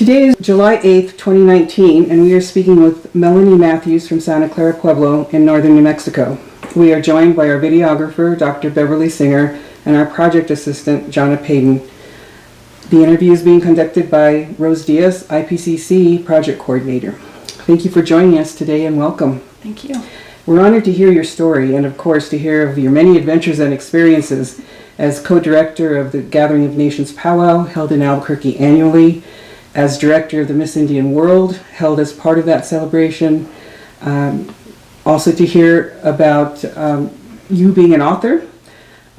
Today is July 8th, 2019, and we are speaking with Melonie Mathews from Santa Clara, Pueblo in northern New Mexico. We are joined by our videographer, Dr. Beverly Singer, and our project assistant, Jonna Payton. The interview is being conducted by Rose Diaz, IPCC project coordinator. Thank you for joining us today and welcome. Thank you. We're honored to hear your story and, of course, to hear of your many adventures and experiences as co-director of the Gathering of Nations Powwow, held in Albuquerque annually, as director of the Miss Indian World, held as part of that celebration. Also to hear about you being an author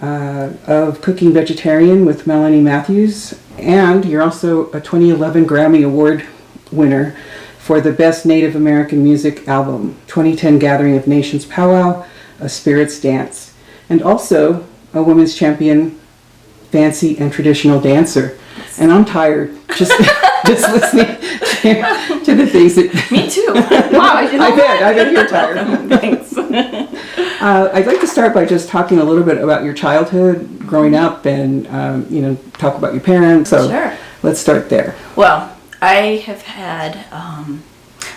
of Cooking Vegetarian with Melonie Mathews, and you're also a 2011 Grammy Award winner for the Best Native American Music Album, 2010 Gathering of Nations Powwow, A Spirit's Dance, and also a women's champion fancy and traditional dancer. And I'm tired just listening to the things that... Me too. Wow, I bet you're tired. Thanks. I'd like to start by just talking a little bit about your childhood, growing up, and talk about your parents. So Sure. Let's start there. Well, I have had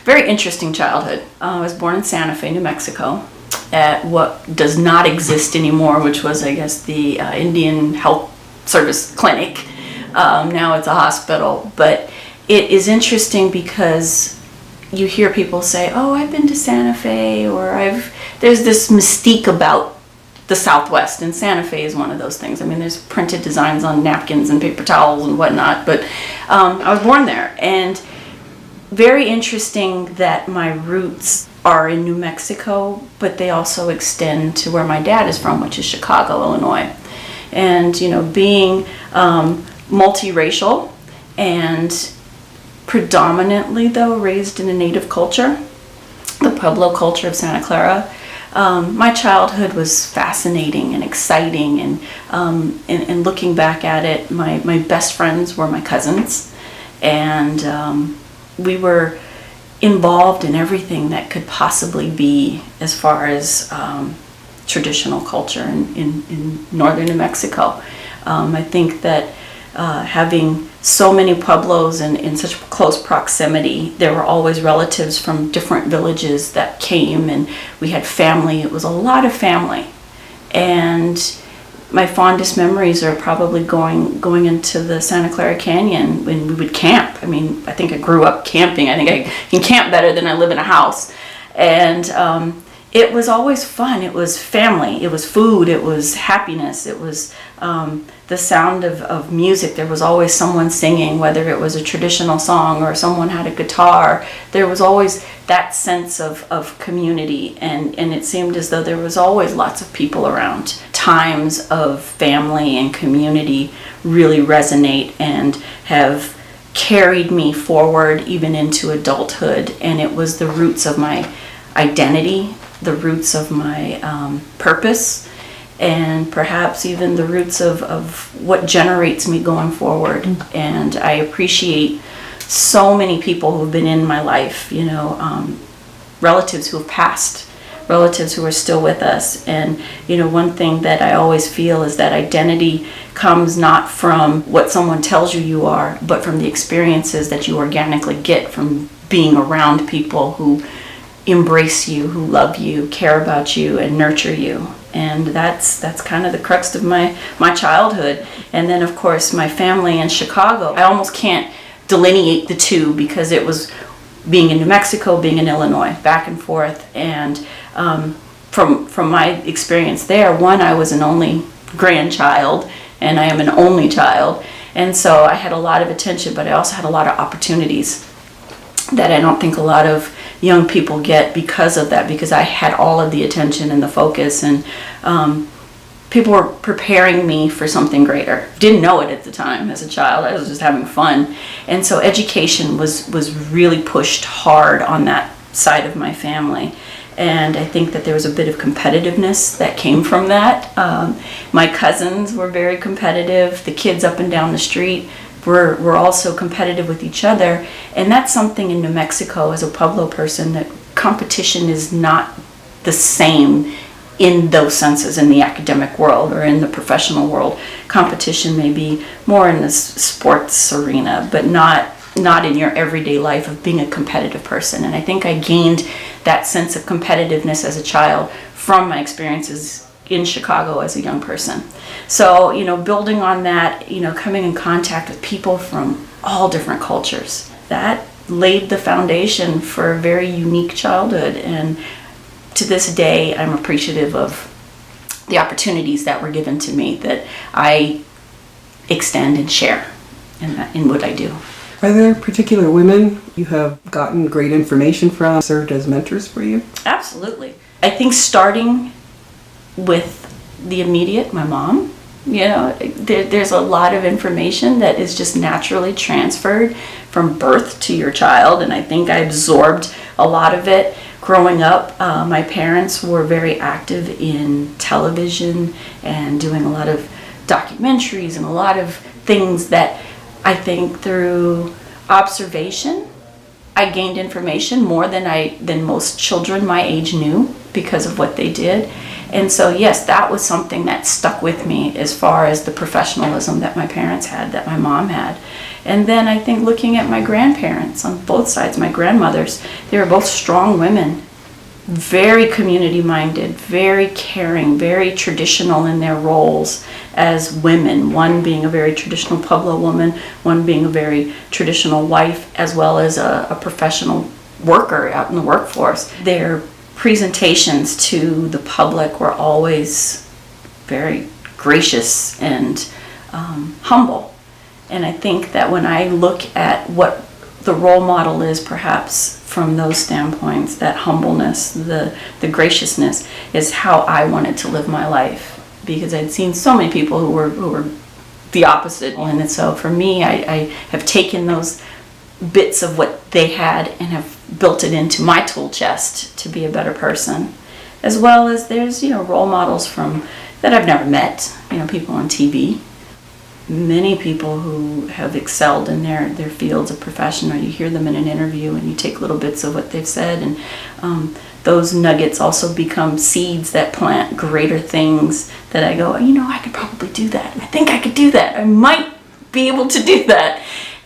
very interesting childhood. I was born in Santa Fe, New Mexico, at what does not exist anymore, which was, I guess, the Indian Health Service Clinic. Now it's a hospital, but it is interesting because you hear people say, "Oh, I've been to Santa Fe," or there's this mystique about the Southwest, and Santa Fe is one of those things. I mean, there's printed designs on napkins and paper towels and whatnot, but I was born there, and very interesting that my roots are in New Mexico, but they also extend to where my dad is from, which is Chicago, Illinois. And, being multiracial and predominantly, though, raised in a native culture, the Pueblo culture of Santa Clara, my childhood was fascinating and exciting. And looking back at it, my best friends were my cousins. And we were involved in everything that could possibly be as far as traditional culture in northern New Mexico. I think that having so many Pueblos in such close proximity, there were always relatives from different villages that came, and we had family. It was a lot of family. And my fondest memories are probably going into the Santa Clara Canyon when we would camp. I mean, I think I grew up camping. I think I can camp better than I live in a house. And it was always fun. It was family. It was food. It was happiness. It was the sound of music. There was always someone singing, whether it was a traditional song or someone had a guitar. There was always that sense of community, and it seemed as though there was always lots of people around. Times of family and community really resonate and have carried me forward even into adulthood, and it was the roots of my identity, the roots of my purpose, and perhaps even the roots of what generates me going forward. And I appreciate so many people who've been in my life, relatives who have passed, relatives who are still with us. And one thing that I always feel is that identity comes not from what someone tells you are, but from the experiences that you organically get from being around people who embrace you, who love you, care about you, and nurture you. And that's kind of the crux of my childhood. And then, of course, my family in Chicago. I almost can't delineate the two because it was being in New Mexico, being in Illinois, back and forth. And from my experience there, one, I was an only grandchild, and I am an only child. And so I had a lot of attention, but I also had a lot of opportunities that I don't think a lot of young people get because of that, because I had all of the attention and the focus, and people were preparing me for something greater. Didn't know it at the time as a child. I was just having fun. And so education was really pushed hard on that side of my family. And I think that there was a bit of competitiveness that came from that. My cousins were very competitive. The kids up and down the street were also competitive with each other. And that's something in New Mexico, as a Pueblo person, that competition is not the same in those senses in the academic world or in the professional world. Competition may be more in the sports arena, but not not in your everyday life of being a competitive person. And I think I gained that sense of competitiveness as a child from my experiences in Chicago as a young person. So, building on that, coming in contact with people from all different cultures, that laid the foundation for a very unique childhood. And to this day, I'm appreciative of the opportunities that were given to me that I extend and share in what I do. Are there particular women you have gotten great information from, served as mentors for you? Absolutely. I think starting with the immediate, my mom, there's a lot of information that is just naturally transferred from birth to your child, and I think I absorbed a lot of it. Growing up, my parents were very active in television and doing a lot of documentaries and a lot of things that I think through observation, I gained information more than most children my age knew because of what they did. And so, yes, that was something that stuck with me as far as the professionalism that my parents had, that my mom had. And then I think looking at my grandparents on both sides, my grandmothers, they were both strong women, very community-minded, very caring, very traditional in their roles as women, one being a very traditional Pueblo woman, one being a very traditional wife, as well as a professional worker out in the workforce. Their presentations to the public were always very gracious and humble. And I think that when I look at what the role model is, perhaps from those standpoints, that humbleness, the graciousness is how I wanted to live my life, because I'd seen so many people who were the opposite. And so for me, I have taken those bits of what they had and have built it into my tool chest to be a better person. As well as there's role models from that I've never met, people on TV, many people who have excelled in their fields of profession, or you hear them in an interview and you take little bits of what they've said, and those nuggets also become seeds that plant greater things that I go, I could probably do that. I think I could do that. I might be able to do that.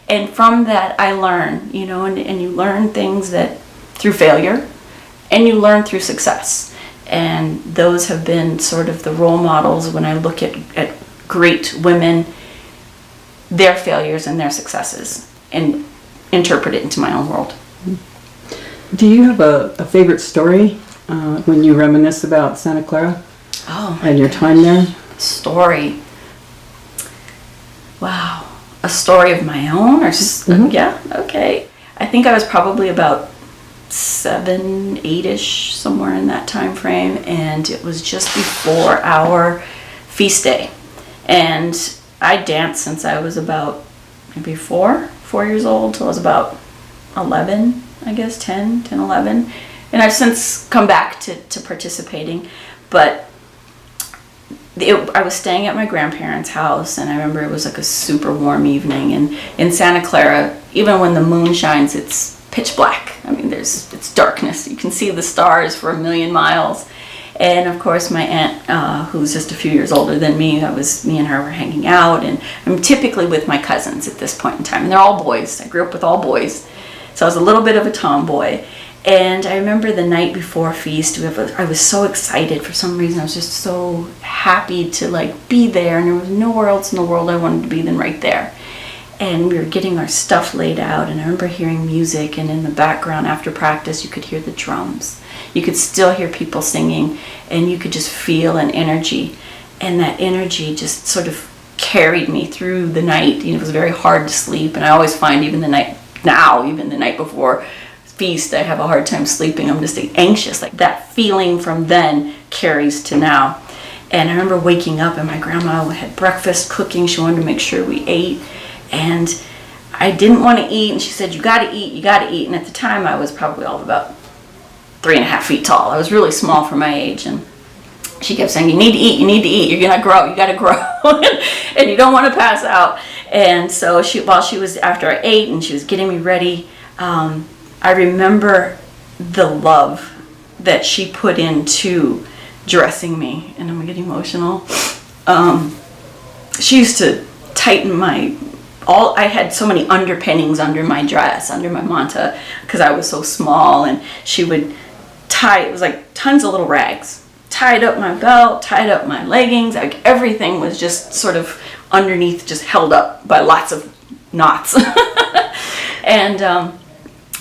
And from that I learn, and you learn things that through failure, and you learn through success. And those have been sort of the role models when I look at great women, their failures and their successes, and interpret it into my own world. Do you have a favorite story when you reminisce about Santa Clara and your time there? Story. Wow. A story of my own? Or Yeah, okay. I think I was probably about 7, 8-ish, somewhere in that time frame, and it was just before our feast day. And I danced since I was about maybe 4 years old till I was about 11, I guess, 10, 11. And I've since come back to participating. But I was staying at my grandparents' house, and I remember it was like a super warm evening. And in Santa Clara, even when the moon shines, it's pitch black. I mean, it's darkness. You can see the stars for a million miles. And of course, my aunt, who's just a few years older than me, me and her were hanging out, and I'm typically with my cousins at this point in time, and they're all boys. I grew up with all boys, so I was a little bit of a tomboy. And I remember the night before feast, I was so excited for some reason. I was just so happy to be there, and there was nowhere else in the world I wanted to be than right there. And we were getting our stuff laid out, and I remember hearing music, and in the background after practice you could hear the drums. You could still hear people singing, and you could just feel an energy. And that energy just sort of carried me through the night. It was very hard to sleep, and I always find even the night before feast, I have a hard time sleeping. I'm just anxious. That feeling from then carries to now. And I remember waking up, and my grandma had breakfast cooking. She wanted to make sure we ate. And I didn't want to eat, and she said, you got to eat, you got to eat. And at the time, I was probably all of about 3.5 feet tall. I was really small for my age, and she kept saying, you need to eat, you're gonna grow, you gotta grow, and you don't want to pass out. And so after I ate and she was getting me ready, I remember the love that she put into dressing me, and I'm getting emotional. She used to tighten my I had so many underpinnings under my dress, under my manta, because I was so small, and she would it was like tons of little rags, tied up my belt, tied up my leggings, like everything was just sort of underneath, just held up by lots of knots.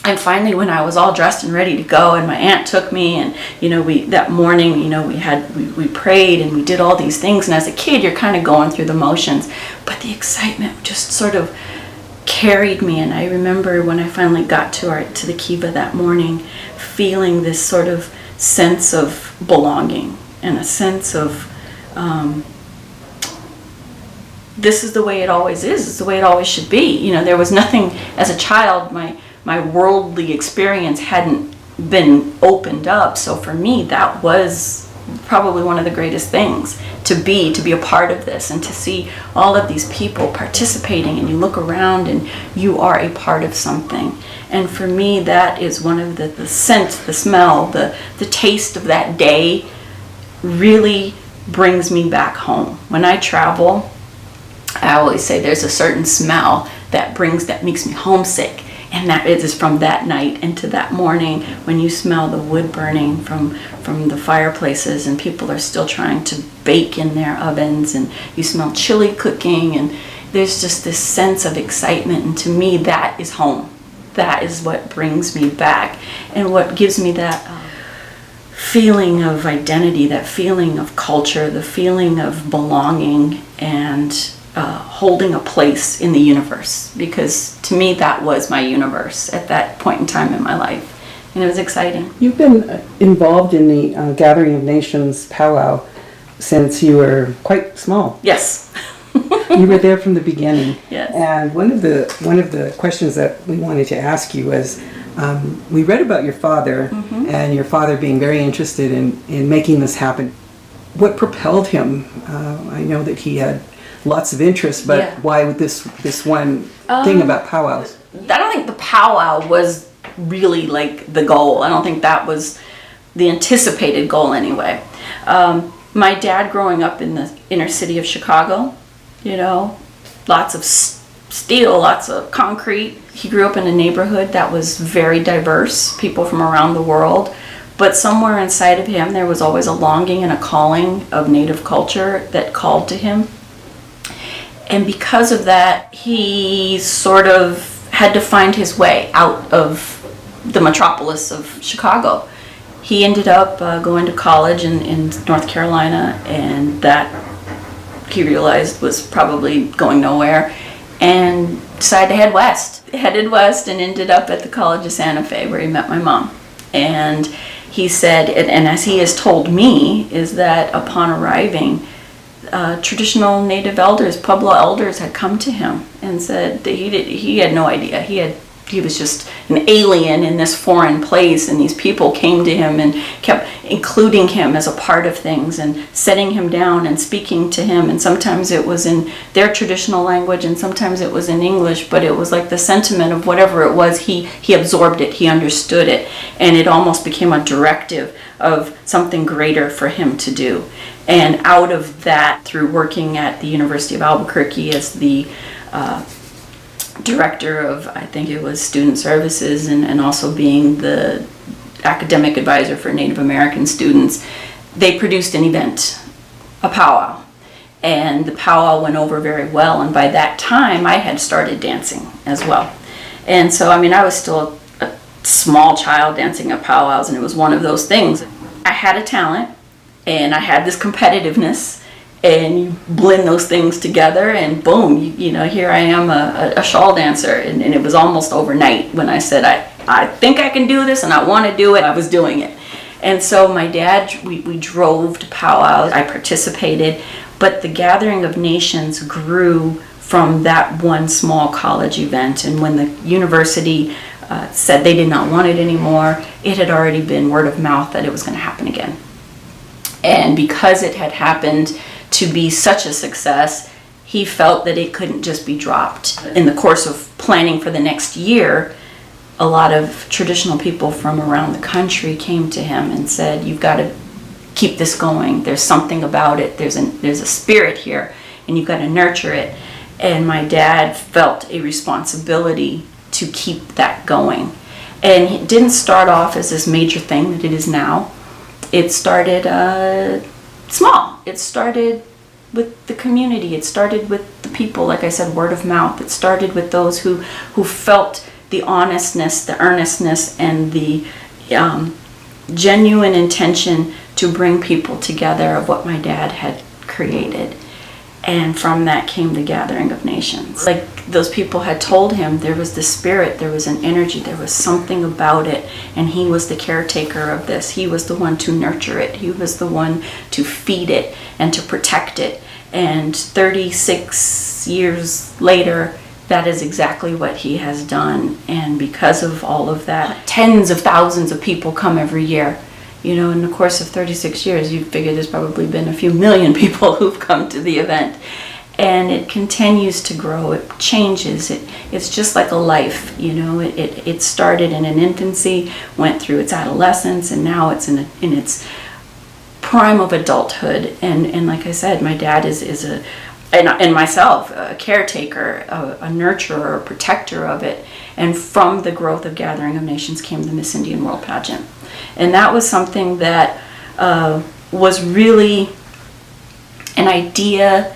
And finally, when I was all dressed and ready to go, and my aunt took me, and that morning, we prayed and we did all these things. And as a kid, you're kind of going through the motions, but the excitement just sort of carried me. And I remember when I finally got to the kiva that morning, feeling this sort of sense of belonging and a sense of this is the way it always is. It's the way it always should be. There was nothing as a child. My worldly experience hadn't been opened up. So for me, that was probably one of the greatest things, to be a part of this and to see all of these people participating, and you look around and you are a part of something. And for me, that is one of the scent, the smell, the taste of that day really brings me back home. When I travel, I always say there's a certain smell that makes me homesick. And that is from that night into that morning, when you smell the wood burning from the fireplaces, and people are still trying to bake in their ovens, and you smell chili cooking, and there's just this sense of excitement. And to me, that is home. That is what brings me back, and what gives me that feeling of identity, that feeling of culture, the feeling of belonging, and holding a place in the universe, because to me that was my universe at that point in time in my life, and it was exciting. You've been involved in the Gathering of Nations powwow since you were quite small. Yes. You were there from the beginning. Yes. And one of the questions that we wanted to ask you was, we read about your father, mm-hmm. and your father being very interested in making this happen. What propelled him? I know that he had lots of interest, but why would this one thing about powwows? I don't think the powwow was really like the goal. I don't think that was the anticipated goal anyway. My dad, growing up in the inner city of Chicago, lots of steel, lots of concrete. He grew up in a neighborhood that was very diverse, people from around the world. But somewhere inside of him, there was always a longing and a calling of Native culture that called to him. And because of that, he sort of had to find his way out of the metropolis of Chicago. He ended up going to college in North Carolina, and that he realized was probably going nowhere, and decided to head west. Headed west and ended up at the College of Santa Fe, where he met my mom. And he said, and as he has told me, is that upon arriving, traditional Native elders, Pueblo elders, had come to him and said that he had no idea. He was just an alien in this foreign place, and these people came to him and kept including him as a part of things and setting him down and speaking to him. And sometimes it was in their traditional language, and sometimes it was in English, but it was like the sentiment of whatever it was, he absorbed it, he understood it, and it almost became a directive of something greater for him to do. And out of that, through working at the University of Albuquerque as the director of, I think it was student services, and also being the academic advisor for Native American students, they produced an event, a powwow. And the powwow went over very well, and by that time I had started dancing as well. And so, I was still a small child dancing at powwows, and it was one of those things. I had a talent, and I had this competitiveness, and you blend those things together, and boom, here I am, a shawl dancer. And it was almost overnight when I said, I think I can do this, and I want to do it. I was doing it. And so my dad, we drove to powwows. I participated, but the Gathering of Nations grew from that one small college event. And when the university said they did not want it anymore, it had already been word of mouth that it was going to happen again. And because it had happened to be such a success, he felt that it couldn't just be dropped. In the course of planning for the next year, a lot of traditional people from around the country came to him and said, you've got to keep this going. There's something about it. There's a spirit here, and you've got to nurture it. And my dad felt a responsibility to keep that going. And it didn't start off as this major thing that it is now. It started small. It started with the community. It started with the people, like I said, word of mouth. It started with those who felt the honestness, the earnestness, and the genuine intention to bring people together of what my dad had created. And from that came the Gathering of Nations. Like those people had told him, there was the spirit, there was an energy, there was something about it, and he was the caretaker of this. He was the one to nurture it. He was the one to feed it and to protect it. And 36 years later, that is exactly what he has done. And because of all of that, tens of thousands of people come every year. You know, in the course of 36 years, you figure there's probably been a few million people who've come to the event. And it continues to grow. It changes. It's just like a life, you know. It started in an infancy, went through its adolescence, and now it's in its prime of adulthood. And like I said, my dad is a, and myself, a caretaker, a nurturer, a protector of it. And from the growth of Gathering of Nations came the Miss Indian World Pageant. And that was something that was really an idea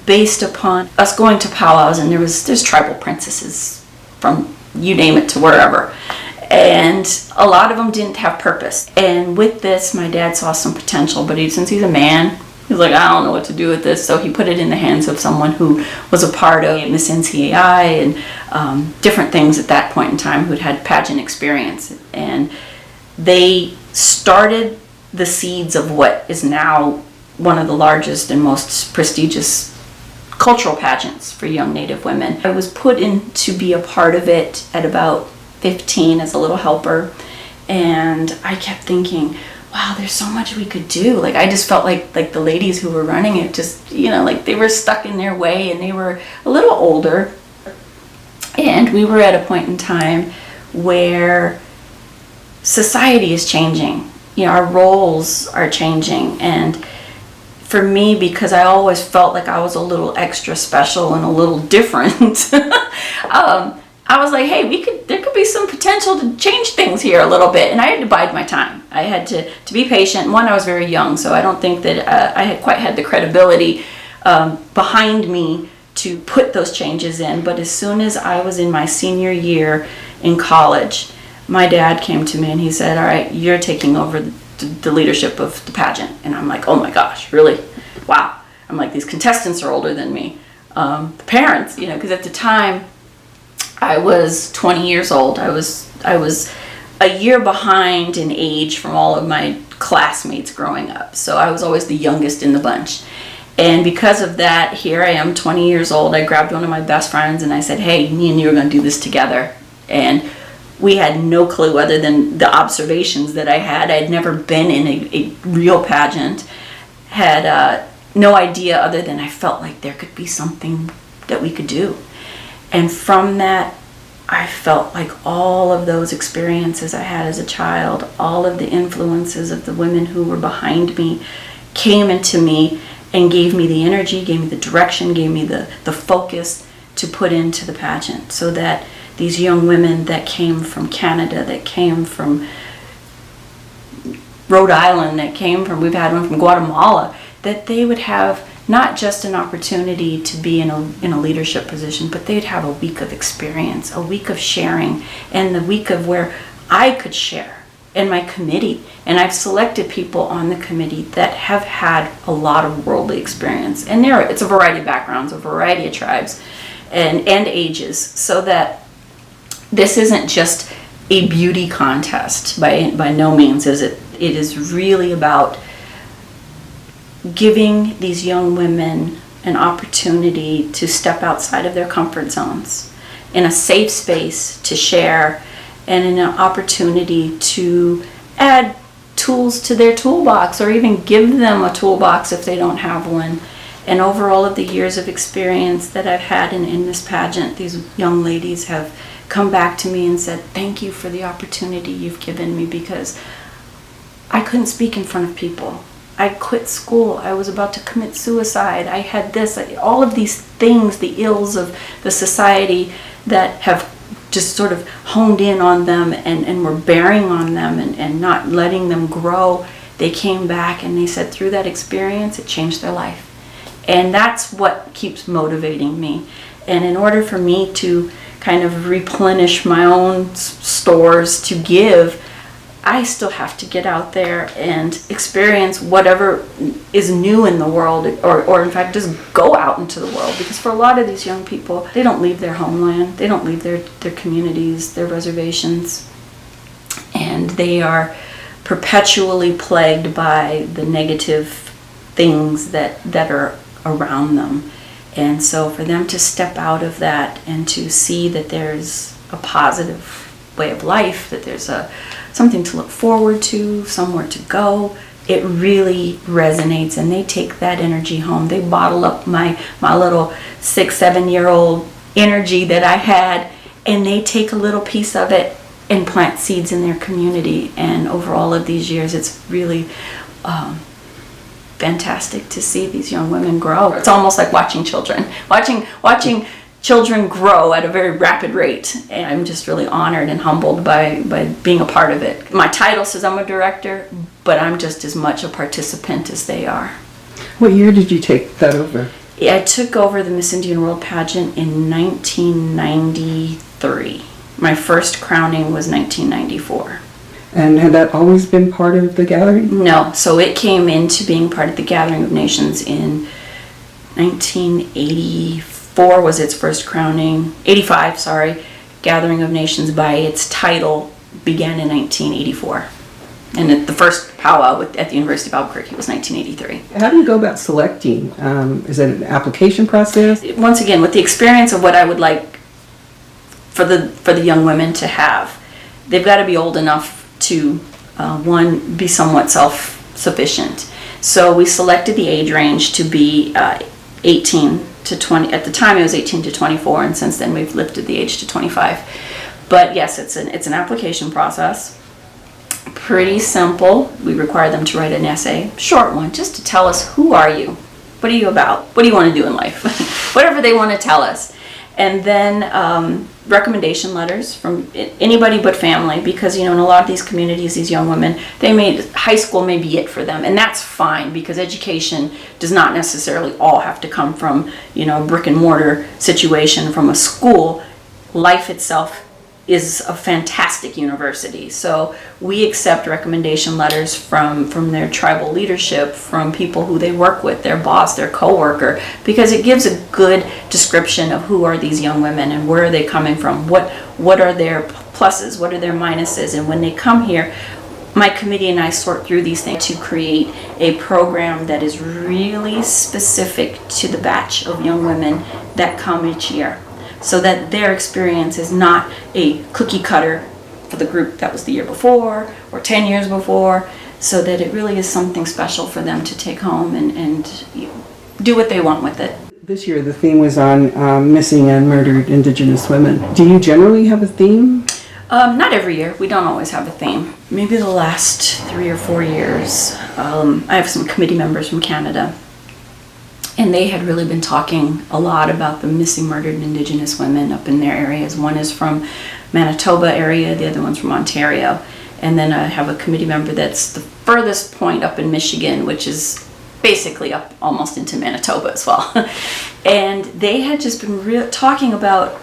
based upon us going to powwows, and there's tribal princesses from you name it to wherever. And a lot of them didn't have purpose. And with this, my dad saw some potential, but since he's a man, he's like, I don't know what to do with this. So he put it in the hands of someone who was a part of Miss NCAI and different things at that point in time who'd had pageant experience. And they started the seeds of what is now one of the largest and most prestigious cultural pageants for young Native women. I was put in to be a part of it at about 15 as a little helper, and I kept thinking, wow, there's so much we could do. Like, I just felt like the ladies who were running it just, you know, like they were stuck in their way, and they were a little older, and we were at a point in time where society is changing. You know, our roles are changing, and for me, because I always felt like I was a little extra special and a little different, I was like, hey, there could be some potential to change things here a little bit. And I had to bide my time. I had to be patient. One, I was very young, so I don't think that I had quite had the credibility behind me to put those changes in. But as soon as I was in my senior year in college, my dad came to me and he said, all right, you're taking over the leadership of the pageant. And I'm like, oh my gosh, really? Wow. I'm like, these contestants are older than me. The parents, you know, because at the time I was 20 years old. I was a year behind in age from all of my classmates growing up. So I was always the youngest in the bunch. And because of that, here I am, 20 years old. I grabbed one of my best friends and I said, hey, me and you are going to do this together. And we had no clue other than the observations that I had. I had never been in a real pageant. Had no idea other than I felt like there could be something that we could do. And from that, I felt like all of those experiences I had as a child, all of the influences of the women who were behind me came into me and gave me the energy, gave me the direction, gave me the focus to put into the pageant, so that these young women that came from Canada, that came from Rhode Island, we've had one from Guatemala, that they would have not just an opportunity to be in a leadership position, but they'd have a week of experience, a week of sharing, and the week of where I could share in my committee. And I've selected people on the committee that have had a lot of worldly experience. And it's a variety of backgrounds, a variety of tribes and ages, so that this isn't just a beauty contest. By no means is it. It is really about giving these young women an opportunity to step outside of their comfort zones in a safe space to share, and in an opportunity to add tools to their toolbox, or even give them a toolbox if they don't have one. And over all of the years of experience that I've had in this pageant, these young ladies have come back to me and said, thank you for the opportunity you've given me, because I couldn't speak in front of people. I quit school. I was about to commit suicide. I had this, all of these things, the ills of the society that have just sort of honed in on them and were bearing on them and not letting them grow. They came back and they said through that experience, it changed their life. And that's what keeps motivating me. And in order for me to kind of replenish my own stores to give, I still have to get out there and experience whatever is new in the world, or in fact just go out into the world. Because for a lot of these young people, they don't leave their homeland, they don't leave their communities, their reservations, and they are perpetually plagued by the negative things that are around them. And so for them to step out of that and to see that there's a positive way of life, that there's something to look forward to, somewhere to go, it really resonates, and they take that energy home. They bottle up my little 6-7-year-old energy that I had, and they take a little piece of it and plant seeds in their community. And over all of these years, it's really fantastic to see these young women grow. It's almost like watching children, watching children grow at a very rapid rate, and I'm just really honored and humbled by being a part of it. My title says I'm a director, but I'm just as much a participant as they are. What year did you take that over? I took over the Miss Indian World Pageant in 1993. My first crowning was 1994. And had that always been part of the gathering? No, so it came into being part of the Gathering of Nations in 1984 was its first crowning. 85, sorry. Gathering of Nations by its title began in 1984. And the first powwow at the University of Albuquerque was 1983. How do you go about selecting? Is it an application process? Once again, with the experience of what I would like for the young women to have, they've got to be old enough to, one, be somewhat self-sufficient. So we selected the age range to be 18 to 20. At the time it was 18 to 24, and since then we've lifted the age to 25. But yes, it's an application process. Pretty simple. We require them to write an essay, short one, just to tell us, who are you? What are you about? What do you want to do in life? Whatever they want to tell us. And then recommendation letters from anybody but family, because in a lot of these communities, these young women, high school may be it for them, and that's fine, because education does not necessarily all have to come from a brick and mortar situation, from a school. Life itself is a fantastic university. So we accept recommendation letters from their tribal leadership, from people who they work with, their boss, their coworker, because it gives a good description of who are these young women and where are they coming from, what are their pluses, what are their minuses. And when they come here, my committee and I sort through these things to create a program that is really specific to the batch of young women that come each year, so that their experience is not a cookie cutter for the group that was the year before or 10 years before, so that it really is something special for them to take home and do what they want with it. This year the theme was on missing and murdered Indigenous women. Do you generally have a theme? Not every year. We don't always have a theme. Maybe the last 3 or 4 years. I have some committee members from Canada, and they had really been talking a lot about the missing, murdered Indigenous women up in their areas. One is from Manitoba area, the other one's from Ontario. And then I have a committee member that's the furthest point up in Michigan, which is basically up almost into Manitoba as well. And they had just been talking about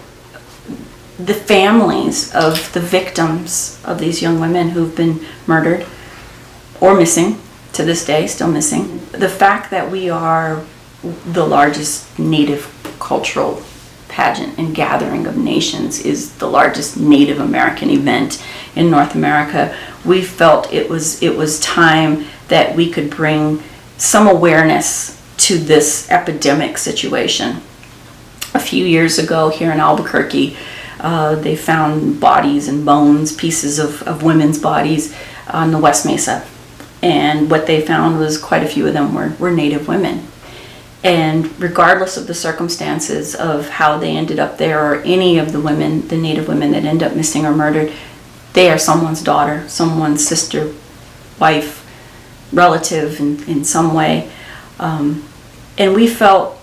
the families of the victims of these young women who've been murdered or missing to this day, still missing. The fact that we are the largest Native cultural pageant and Gathering of Nations, is the largest Native American event in North America. We felt it was time that we could bring some awareness to this epidemic situation. A few years ago here in Albuquerque, they found bodies and bones, pieces of women's bodies on the West Mesa. And what they found was quite a few of them were Native women. And regardless of the circumstances of how they ended up there, or any of the women, the Native women that end up missing or murdered, they are someone's daughter, someone's sister, wife, relative in some way. And we felt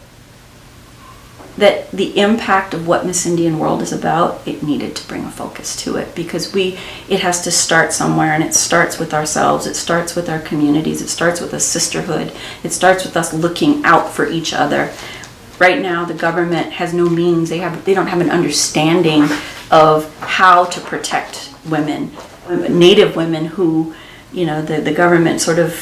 that the impact of what Miss Indian World is about, it needed to bring a focus to it, because it has to start somewhere, and it starts with ourselves, it starts with our communities, it starts with a sisterhood, it starts with us looking out for each other. Right now, the government has no means, they don't have an understanding of how to protect women, Native women who, the government sort of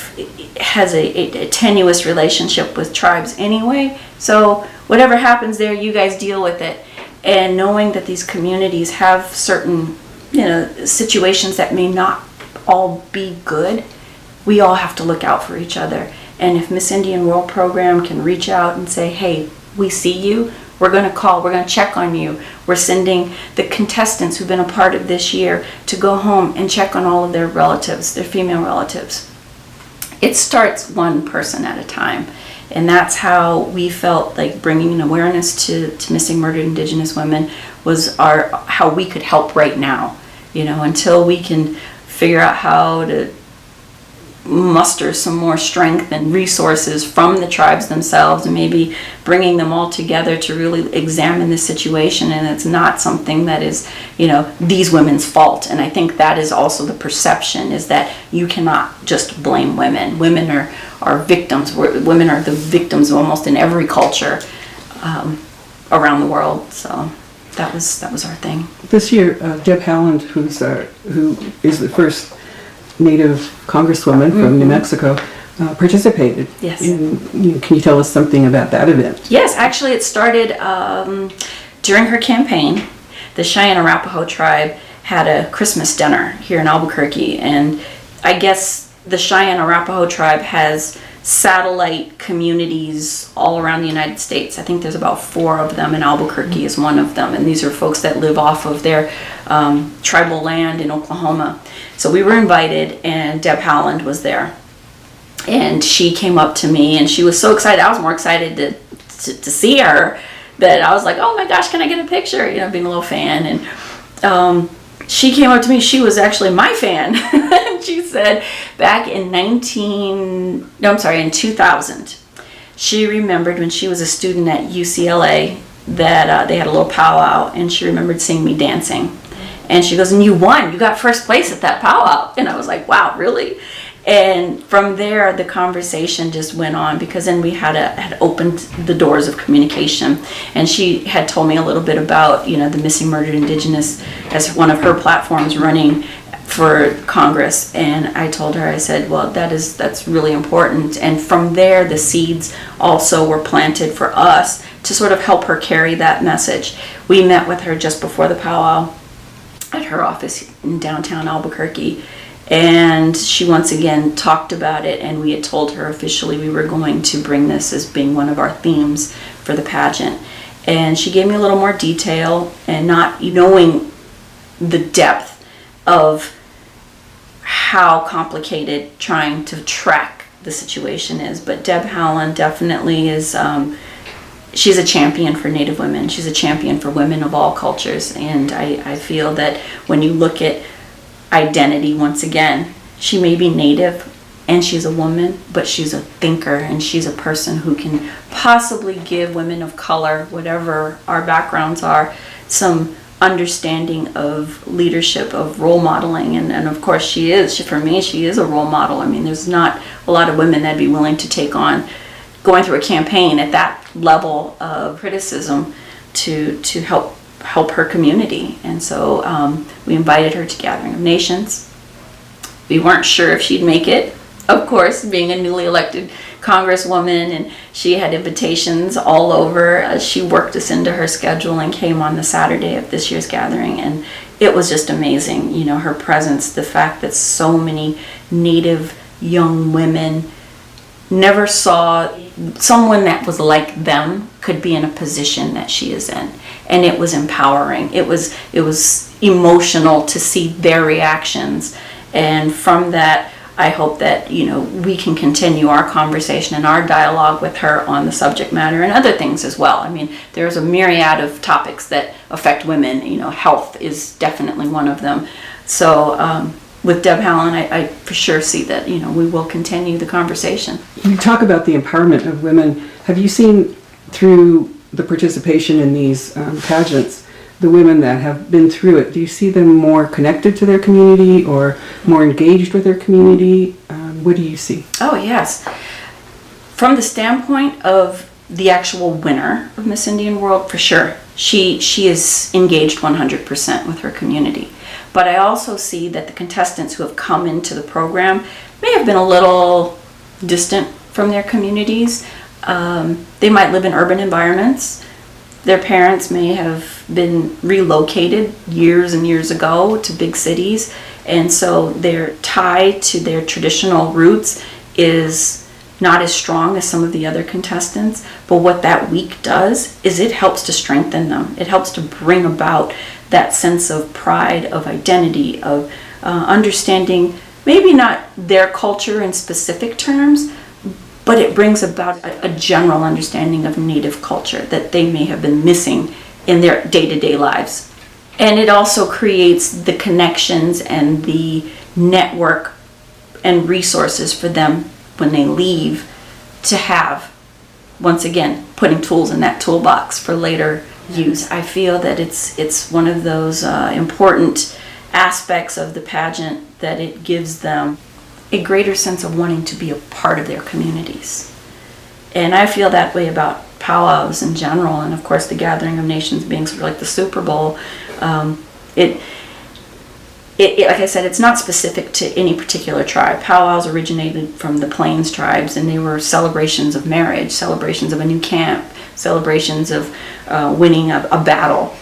has a tenuous relationship with tribes anyway. So whatever happens there, you guys deal with it. And knowing that these communities have certain, situations that may not all be good, we all have to look out for each other. And if Miss Indian World Program can reach out and say, hey, we see you, we're going to call, we're going to check on you. We're sending the contestants who've been a part of this year to go home and check on all of their relatives, their female relatives. It starts one person at a time. And that's how we felt like bringing an awareness to missing murdered Indigenous women was how we could help right now. Until we can figure out how to muster some more strength and resources from the tribes themselves, and maybe bringing them all together to really examine the situation. And it's not something that is, these women's fault. And I think that is also the perception, is that you cannot just blame women. Women are victims. Women are the victims almost in every culture around the world. So that was our thing. This year, Deb Haaland, who is the first Native Congresswoman from New Mexico, participated. Yes. Can you tell us something about that event? Yes, actually it started during her campaign. The Cheyenne Arapaho tribe had a Christmas dinner here in Albuquerque, and I guess the Cheyenne Arapaho tribe has satellite communities all around the United States. I think there's about 4 of them, and Albuquerque is one of them, and these are folks that live off of their tribal land in Oklahoma. So we were invited, and Deb Haaland was there, and she came up to me, and she was so excited. I was more excited to see her, that I was like, oh my gosh, can I get a picture? Being a little fan. And she came up to me. She was actually my fan. She said back in 2000, she remembered when she was a student at UCLA that they had a little powwow, and she remembered seeing me dancing. And she goes, and you won. You got first place at that powwow. And I was like, wow, really? And from there, the conversation just went on, because then we had opened the doors of communication. And she had told me a little bit about, the Missing Murdered Indigenous as one of her platforms running for Congress. And I told her, I said, well, that's really important. And from there, the seeds also were planted for us to sort of help her carry that message. We met with her just before the powwow at her office in downtown Albuquerque, and she once again talked about it, and we had told her officially we were going to bring this as being one of our themes for the pageant. And she gave me a little more detail, and not knowing the depth of how complicated trying to track the situation is. But Deb Haaland definitely is, she's a champion for Native women. She's a champion for women of all cultures. And I feel that when you look at identity, once again, she may be Native and she's a woman, but she's a thinker, and she's a person who can possibly give women of color, whatever our backgrounds are, some understanding of leadership, of role modeling. And of course for me, she is a role model. I mean, there's not a lot of women that'd be willing to take on going through a campaign at that level of criticism to help her community. And so we invited her to Gathering of Nations. We weren't sure if she'd make it, of course, being a newly elected Congresswoman, and she had invitations all over. She worked us into her schedule and came on the Saturday of this year's gathering, and it was just amazing. Her presence, the fact that so many Native young women never saw someone that was like them could be in a position that she is in. And it was empowering. It was emotional to see their reactions. And from that, I hope that, we can continue our conversation and our dialogue with her on the subject matter and other things as well. I mean, there's a myriad of topics that affect women. Health is definitely one of them. So with Deb Haaland, I for sure see that, we will continue the conversation. You talk about the empowerment of women. Have you seen through the participation in these pageants, the women that have been through it, do you see them more connected to their community or more engaged with their community? What do you see? Oh, yes. From the standpoint of the actual winner of Miss Indian World, for sure, she is engaged 100% with her community. But I also see that the contestants who have come into the program may have been a little distant from their communities. They might live in urban environments. Their parents may have been relocated years and years ago to big cities, and so their tie to their traditional roots is not as strong as some of the other contestants. But what that week does is it helps to strengthen them. It helps to bring about that sense of pride, of identity, of understanding maybe not their culture in specific terms, but it brings about a general understanding of Native culture that they may have been missing in their day-to-day lives. And it also creates the connections and the network and resources for them when they leave to have, once again, putting tools in that toolbox for later use. I feel that it's one of those important aspects of the pageant that it gives them a greater sense of wanting to be a part of their communities. And I feel that way about powwows in general, and of course the Gathering of Nations being sort of like the Super Bowl. It like I said, it's not specific to any particular tribe. Powwows originated from the Plains tribes, and they were celebrations of marriage, celebrations of a new camp, celebrations of winning a battle.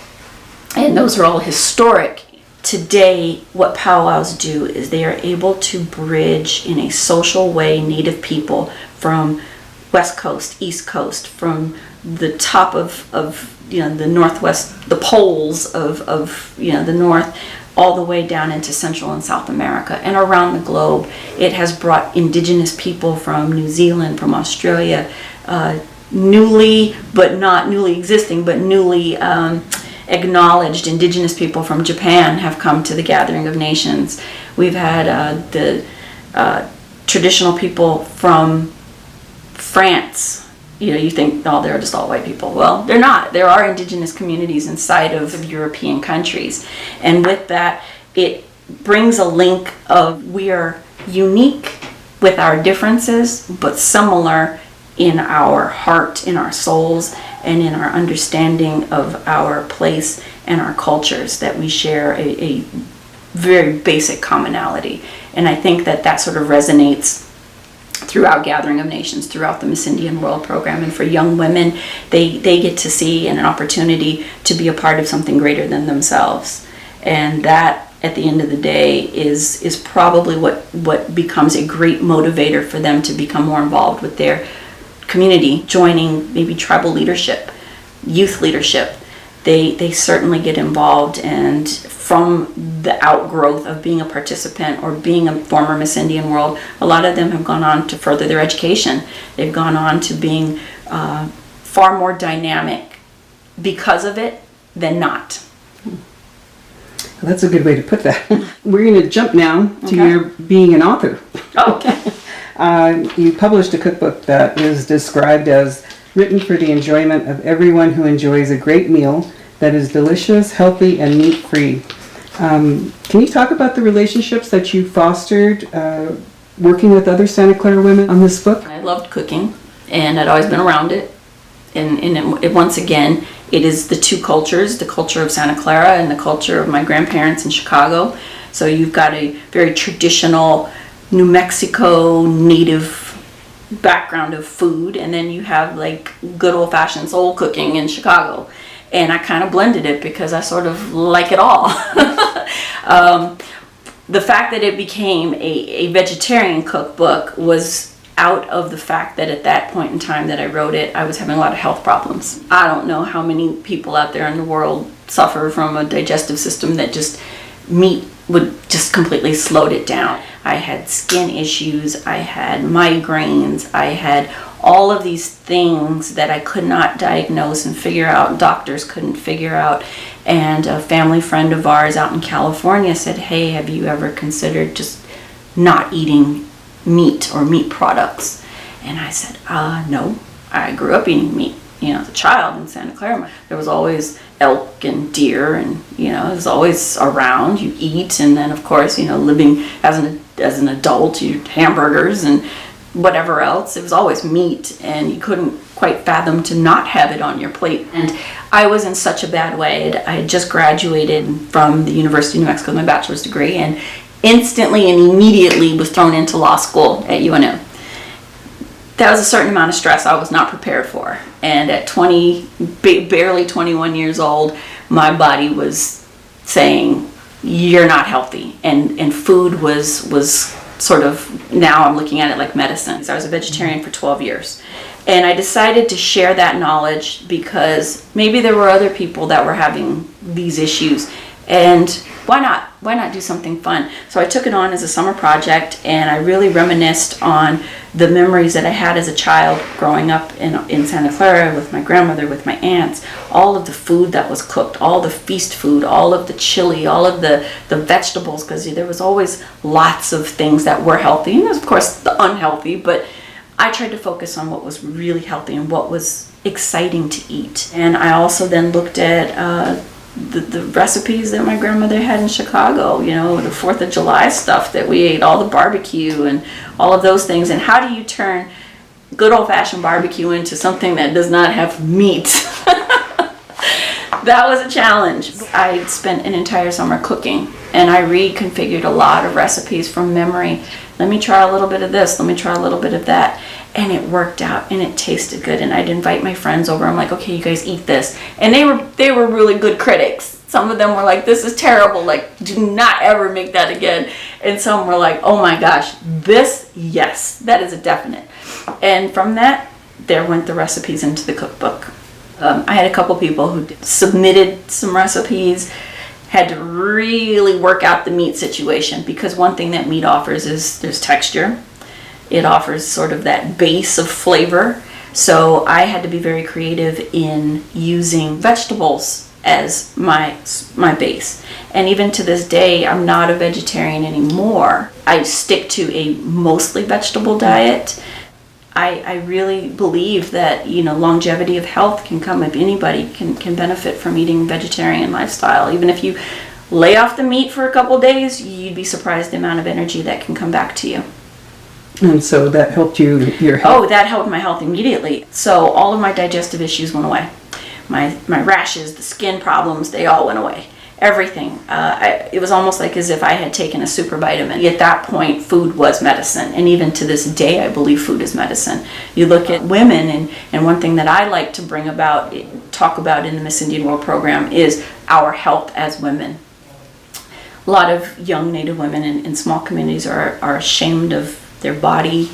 And those are all historic. Today, what powwows do is they are able to bridge in a social way Native people from West Coast, East Coast, from the top of the Northwest, the poles of the North, all the way down into Central and South America and around the globe. It has brought indigenous people from New Zealand, from Australia, newly, but not newly existing, but newly acknowledged indigenous people from Japan have come to the Gathering of Nations. We've had the traditional people from France. You think, oh, they're just all white people. Well, they're not. There are indigenous communities inside of European countries. And with that, it brings a link of we are unique with our differences, but similar in our heart, in our souls, and in our understanding of our place and our cultures, that we share a very basic commonality. And I think that sort of resonates throughout Gathering of Nations, throughout the Miss Indian World program. And for young women, they get to see an opportunity to be a part of something greater than themselves. And that, at the end of the day, is probably what becomes a great motivator for them to become more involved with their community, joining maybe tribal leadership, youth leadership. They certainly get involved, and from the outgrowth of being a participant or being a former Miss Indian World, a lot of them have gone on to further their education. They've gone on to being far more dynamic because of it than not. Well, that's a good way to put that. We're going to jump now to your being an author. Oh, okay. You published a cookbook that is described as written for the enjoyment of everyone who enjoys a great meal that is delicious, healthy, and meat-free. Can you talk about the relationships that you fostered working with other Santa Clara women on this book? I loved cooking, and I'd always been around it. And once again, it is the two cultures, the culture of Santa Clara and the culture of my grandparents in Chicago. So you've got a very traditional New Mexico native background of food, and then you have like good old-fashioned soul cooking in Chicago. And I kind of blended it because I sort of like it all. The fact that it became a vegetarian cookbook was out of the fact that at that point in time that I wrote it, I was having a lot of health problems. I don't know how many people out there in the world suffer from a digestive system that just meat would just completely slowed it down. I had skin issues, I had migraines, I had all of these things that I could not diagnose and figure out, doctors couldn't figure out. And a family friend of ours out in California said, hey, have you ever considered just not eating meat or meat products? And I said, no, I grew up eating meat. As a child in Santa Clara, there was always elk and deer, and it was always around. You eat, and then of course, living as an adult, you eat hamburgers and whatever else. It was always meat, and you couldn't quite fathom to not have it on your plate. And I was in such a bad way. I had just graduated from the University of New Mexico with my bachelor's degree, and instantly and immediately was thrown into law school at UNM. That was a certain amount of stress I was not prepared for. And at barely 21 years old, my body was saying, you're not healthy. And food was sort of, now I'm looking at it like medicine. I was a vegetarian for 12 years. And I decided to share that knowledge because maybe there were other people that were having these issues. And why not? Why not do something fun? So I took it on as a summer project, and I really reminisced on the memories that I had as a child growing up in Santa Clara with my grandmother, with my aunts, all of the food that was cooked, all the feast food, all of the chili, all of the vegetables, because there was always lots of things that were healthy, and there's of course the unhealthy, but I tried to focus on what was really healthy and what was exciting to eat. And I also then looked at the recipes that my grandmother had in Chicago, the 4th of July stuff that we ate, all the barbecue and all of those things. And how do you turn good old-fashioned barbecue into something that does not have meat? That was a challenge. I spent an entire summer cooking, and I reconfigured a lot of recipes from memory. Let me try a little bit of this, let me try a little bit of that. And it worked out, and it tasted good. And I'd invite my friends over. I'm like, okay, you guys eat this. And they were really good critics. Some of them were like, this is terrible. Like, do not ever make that again. And some were like, oh my gosh, this, yes, that is a definite. And from that, there went the recipes into the cookbook. I had a couple people who submitted some recipes, had to really work out the meat situation, because one thing that meat offers is there's texture. It offers sort of that base of flavor. So I had to be very creative in using vegetables as my base. And even to this day, I'm not a vegetarian anymore. I stick to a mostly vegetable diet. I really believe that, longevity of health can come if anybody can benefit from eating vegetarian lifestyle. Even if you lay off the meat for a couple days, you'd be surprised the amount of energy that can come back to you. And so that helped your health? Oh, that helped my health immediately. So all of my digestive issues went away. My rashes, the skin problems, they all went away. Everything. It was almost like as if I had taken a super vitamin. At that point, food was medicine. And even to this day, I believe food is medicine. You look at women, and one thing that I like to talk about in the Miss Indian World program is our health as women. A lot of young Native women in small communities are ashamed of their body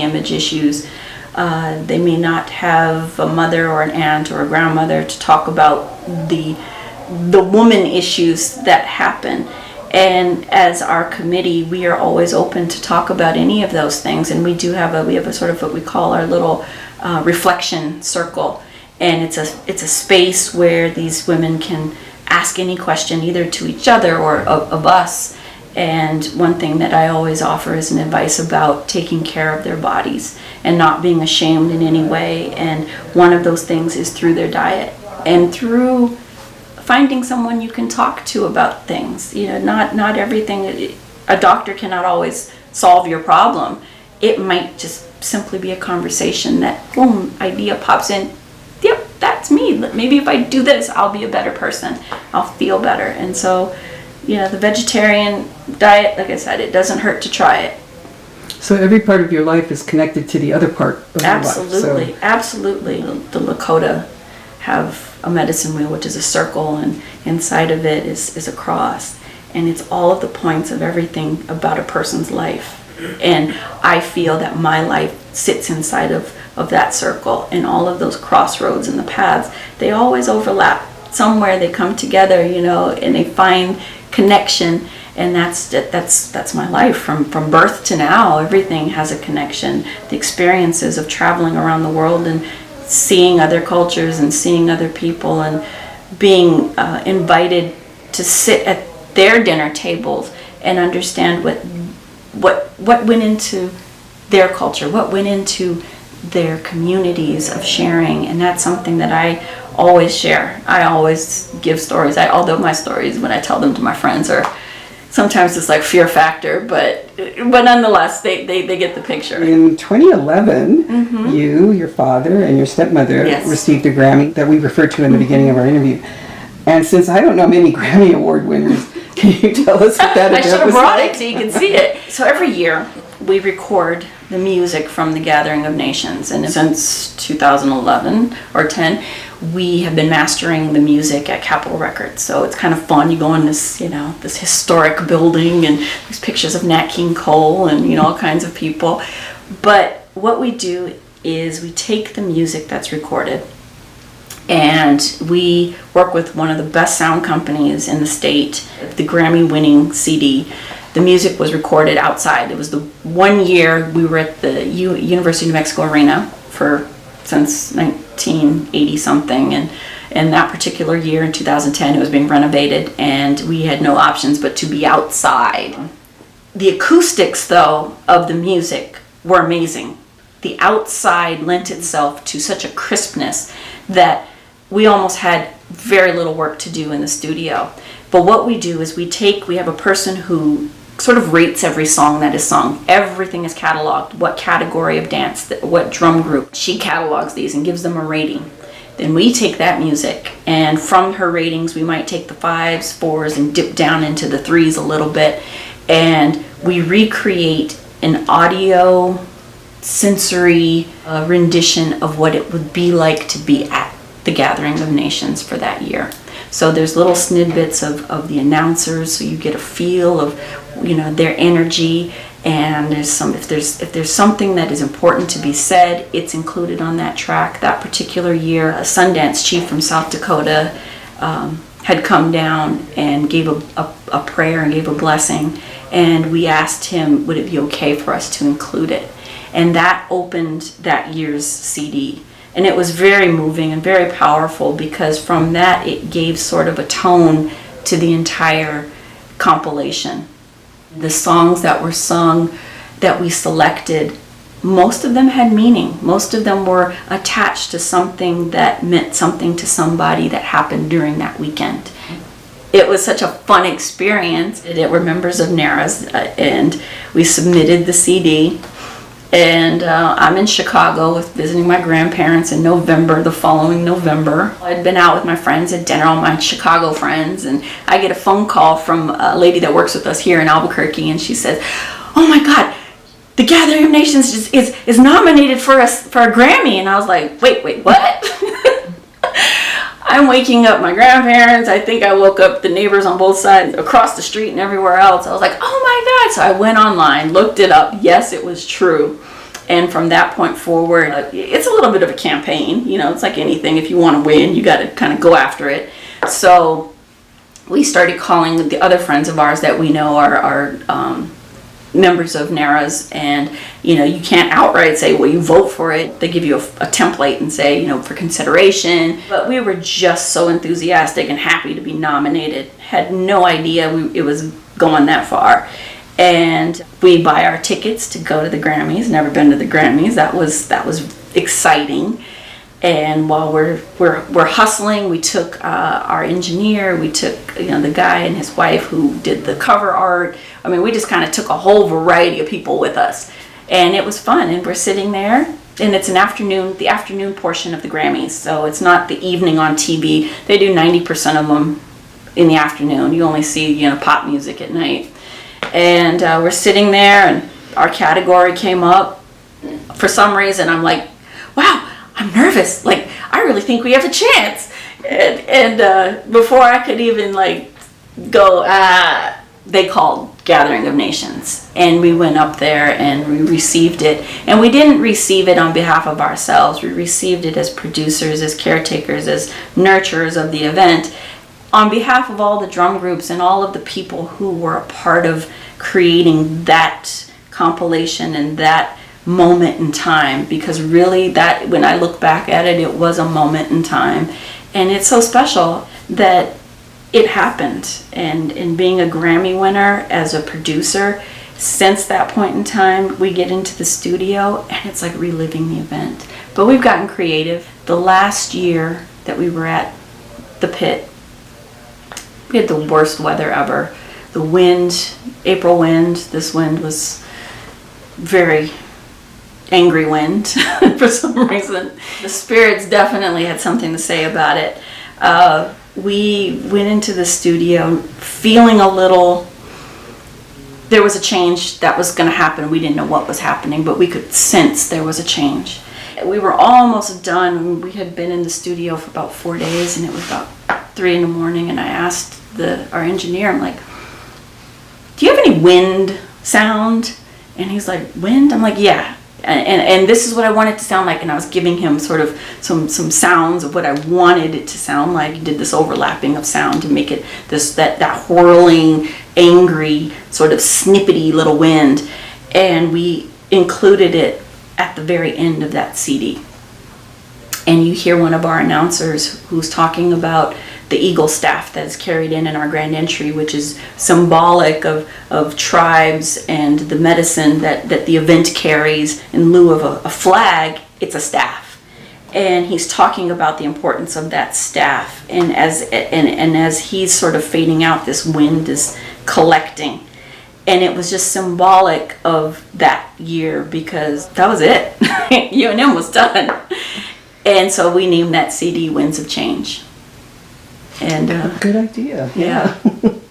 image issues. They may not have a mother or an aunt or a grandmother to talk about the woman issues that happen. And as our committee, we are always open to talk about any of those things. And we have a sort of what we call our little reflection circle. And it's a space where these women can ask any question either to each other or of us. And one thing that I always offer is an advice about taking care of their bodies and not being ashamed in any way. And one of those things is through their diet and through finding someone you can talk to about things. Not everything, a doctor cannot always solve your problem. It might just simply be a conversation that, boom, idea pops in. Yep, that's me. Maybe if I do this, I'll be a better person. I'll feel better. And so, the vegetarian diet, like I said, it doesn't hurt to try it. So every part of your life is connected to the other part of your life. Absolutely, absolutely. The Lakota have a medicine wheel, which is a circle, and inside of it is a cross. And it's all of the points of everything about a person's life. And I feel that my life sits inside of that circle, and all of those crossroads and the paths, they always overlap. Somewhere they come together, and they find connection. And that's my life from birth to now. Everything has a connection. The experiences of traveling around the world and seeing other cultures and seeing other people and being invited to sit at their dinner tables and understand what went into their culture, what went into their communities of sharing. And that's something that I always share. I always give stories. Although my stories, when I tell them to my friends, are sometimes it's like fear factor, but nonetheless, they get the picture. In 2011, you, your father, and your stepmother received a Grammy that we referred to in the beginning of our interview. And since I don't know many Grammy Award winners, can you tell us what that I should have brought like? it so you can see it. So every year we record the music from the Gathering of Nations, and since 2011 or 10, we have been mastering the music at Capitol Records. So it's kind of fun. You go in this, this historic building, and there's pictures of Nat King Cole and all kinds of people. But what we do is we take the music that's recorded, and we work with one of the best sound companies in the state, the Grammy-winning CD. The music was recorded outside. It was the 1 year we were at the University of New Mexico Arena since 1980 something, and in that particular year in 2010 it was being renovated, and we had no options but to be outside. The acoustics though of the music were amazing. The outside lent itself to such a crispness that we almost had very little work to do in the studio. But what we do is we have a person who sort of rates every song that is sung. Everything is cataloged. What category of dance, what drum group. She catalogs these and gives them a rating. Then we take that music, and from her ratings we might take the 5s, 4s, and dip down into the 3s a little bit, and we recreate an audio sensory rendition of what it would be like to be at the Gathering of Nations for that year. So there's little snippets of the announcers, so you get a feel of their energy, and if there's something that is important to be said, it's included on that track. That particular year, a Sundance chief from South Dakota had come down and gave a prayer and gave a blessing, and we asked him, would it be okay for us to include it? And that opened that year's CD. And it was very moving and very powerful, because from that it gave sort of a tone to the entire compilation. The songs that were sung, that we selected, most of them had meaning. Most of them were attached to something that meant something to somebody that happened during that weekend. It was such a fun experience. There were members of NARA's, and we submitted the CD. And I'm in Chicago visiting my grandparents in November, the following November. I'd been out with my friends at dinner, all my Chicago friends, and I get a phone call from a lady that works with us here in Albuquerque, and she says, oh my God, the Gathering of Nations is nominated for a Grammy. And I was like, wait, what? I'm waking up my grandparents. I think I woke up the neighbors on both sides, across the street and everywhere else. I was like, oh my God. So I went online, looked it up. Yes, it was true. And from that point forward, it's a little bit of a campaign. It's like anything. If you want to win, you got to kind of go after it. So we started calling the other friends of ours that we know are members of NARA's, and you can't outright say, well, you vote for it. They give you a template and say, for consideration. But we were just so enthusiastic and happy to be nominated. Had no idea it was going that far. And we buy our tickets to go to the Grammys. Never been to the Grammys. That was exciting. And while we're hustling, we took our engineer, we took the guy and his wife who did the cover art. I mean, we just kind of took a whole variety of people with us, and it was fun. And we're sitting there, and it's the afternoon portion of the Grammys, so it's not the evening on TV. They do 90% of them in the afternoon. You only see pop music at night. And we're sitting there, and our category came up. For some reason, I'm like, wow, I'm nervous. Like, I really think we have a chance. And before I could even go, they called Gathering of Nations, and we went up there and we received it. And we didn't receive it on behalf of ourselves. We received it as producers, as caretakers, as nurturers of the event. on behalf of all the drum groups and all of the people who were a part of creating that compilation and that moment in time, because really that, when I look back at it, it was a moment in time, and it's so special that it happened. And being a Grammy winner as a producer, since that point in time, we get into the studio and it's like reliving the event. But we've gotten creative. The last year that we were at the pit, we had the worst weather ever. The wind, April wind, this wind was very angry wind for some reason. The spirits definitely had something to say about it. We went into the studio feeling a little, there was a change that was going to happen. We didn't know what was happening, but we could sense there was a change. We were almost done. We had been in the studio for about 4 days, and it was about 3 in the morning, and I asked our engineer, I'm like, do you have any wind sound? And he's like, wind? I'm like, yeah. And this is what I want it to sound like. And I was giving him sort of some sounds of what I wanted it to sound like. He did this overlapping of sound to make it that whirling, angry, sort of snippety little wind. And we included it at the very end of that CD. And you hear one of our announcers who's talking about the eagle staff that is carried in our grand entry, which is symbolic of tribes and the medicine that the event carries. In lieu of a flag, it's a staff. And he's talking about the importance of that staff. And as he's sort of fading out, this wind is collecting. And it was just symbolic of that year, because that was it. UNM was done. And so we named that CD Winds of Change. And good idea. Yeah.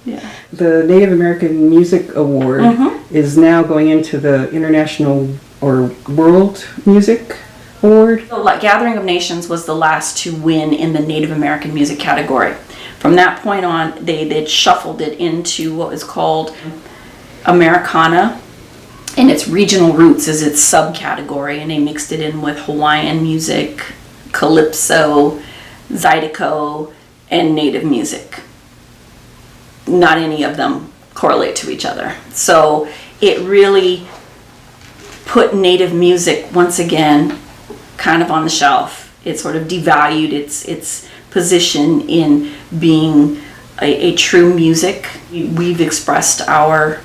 Yeah. The Native American Music Award is now going into the International or World Music Award. The Gathering of Nations was the last to win in the Native American music category. From that point on, they'd shuffled it into what was called Americana, and its regional roots is its subcategory, and they mixed it in with Hawaiian music, Calypso, Zydeco, and Native music. Not any of them correlate to each other. So it really put Native music once again kind of on the shelf. It sort of devalued its position in being a true music. We've expressed our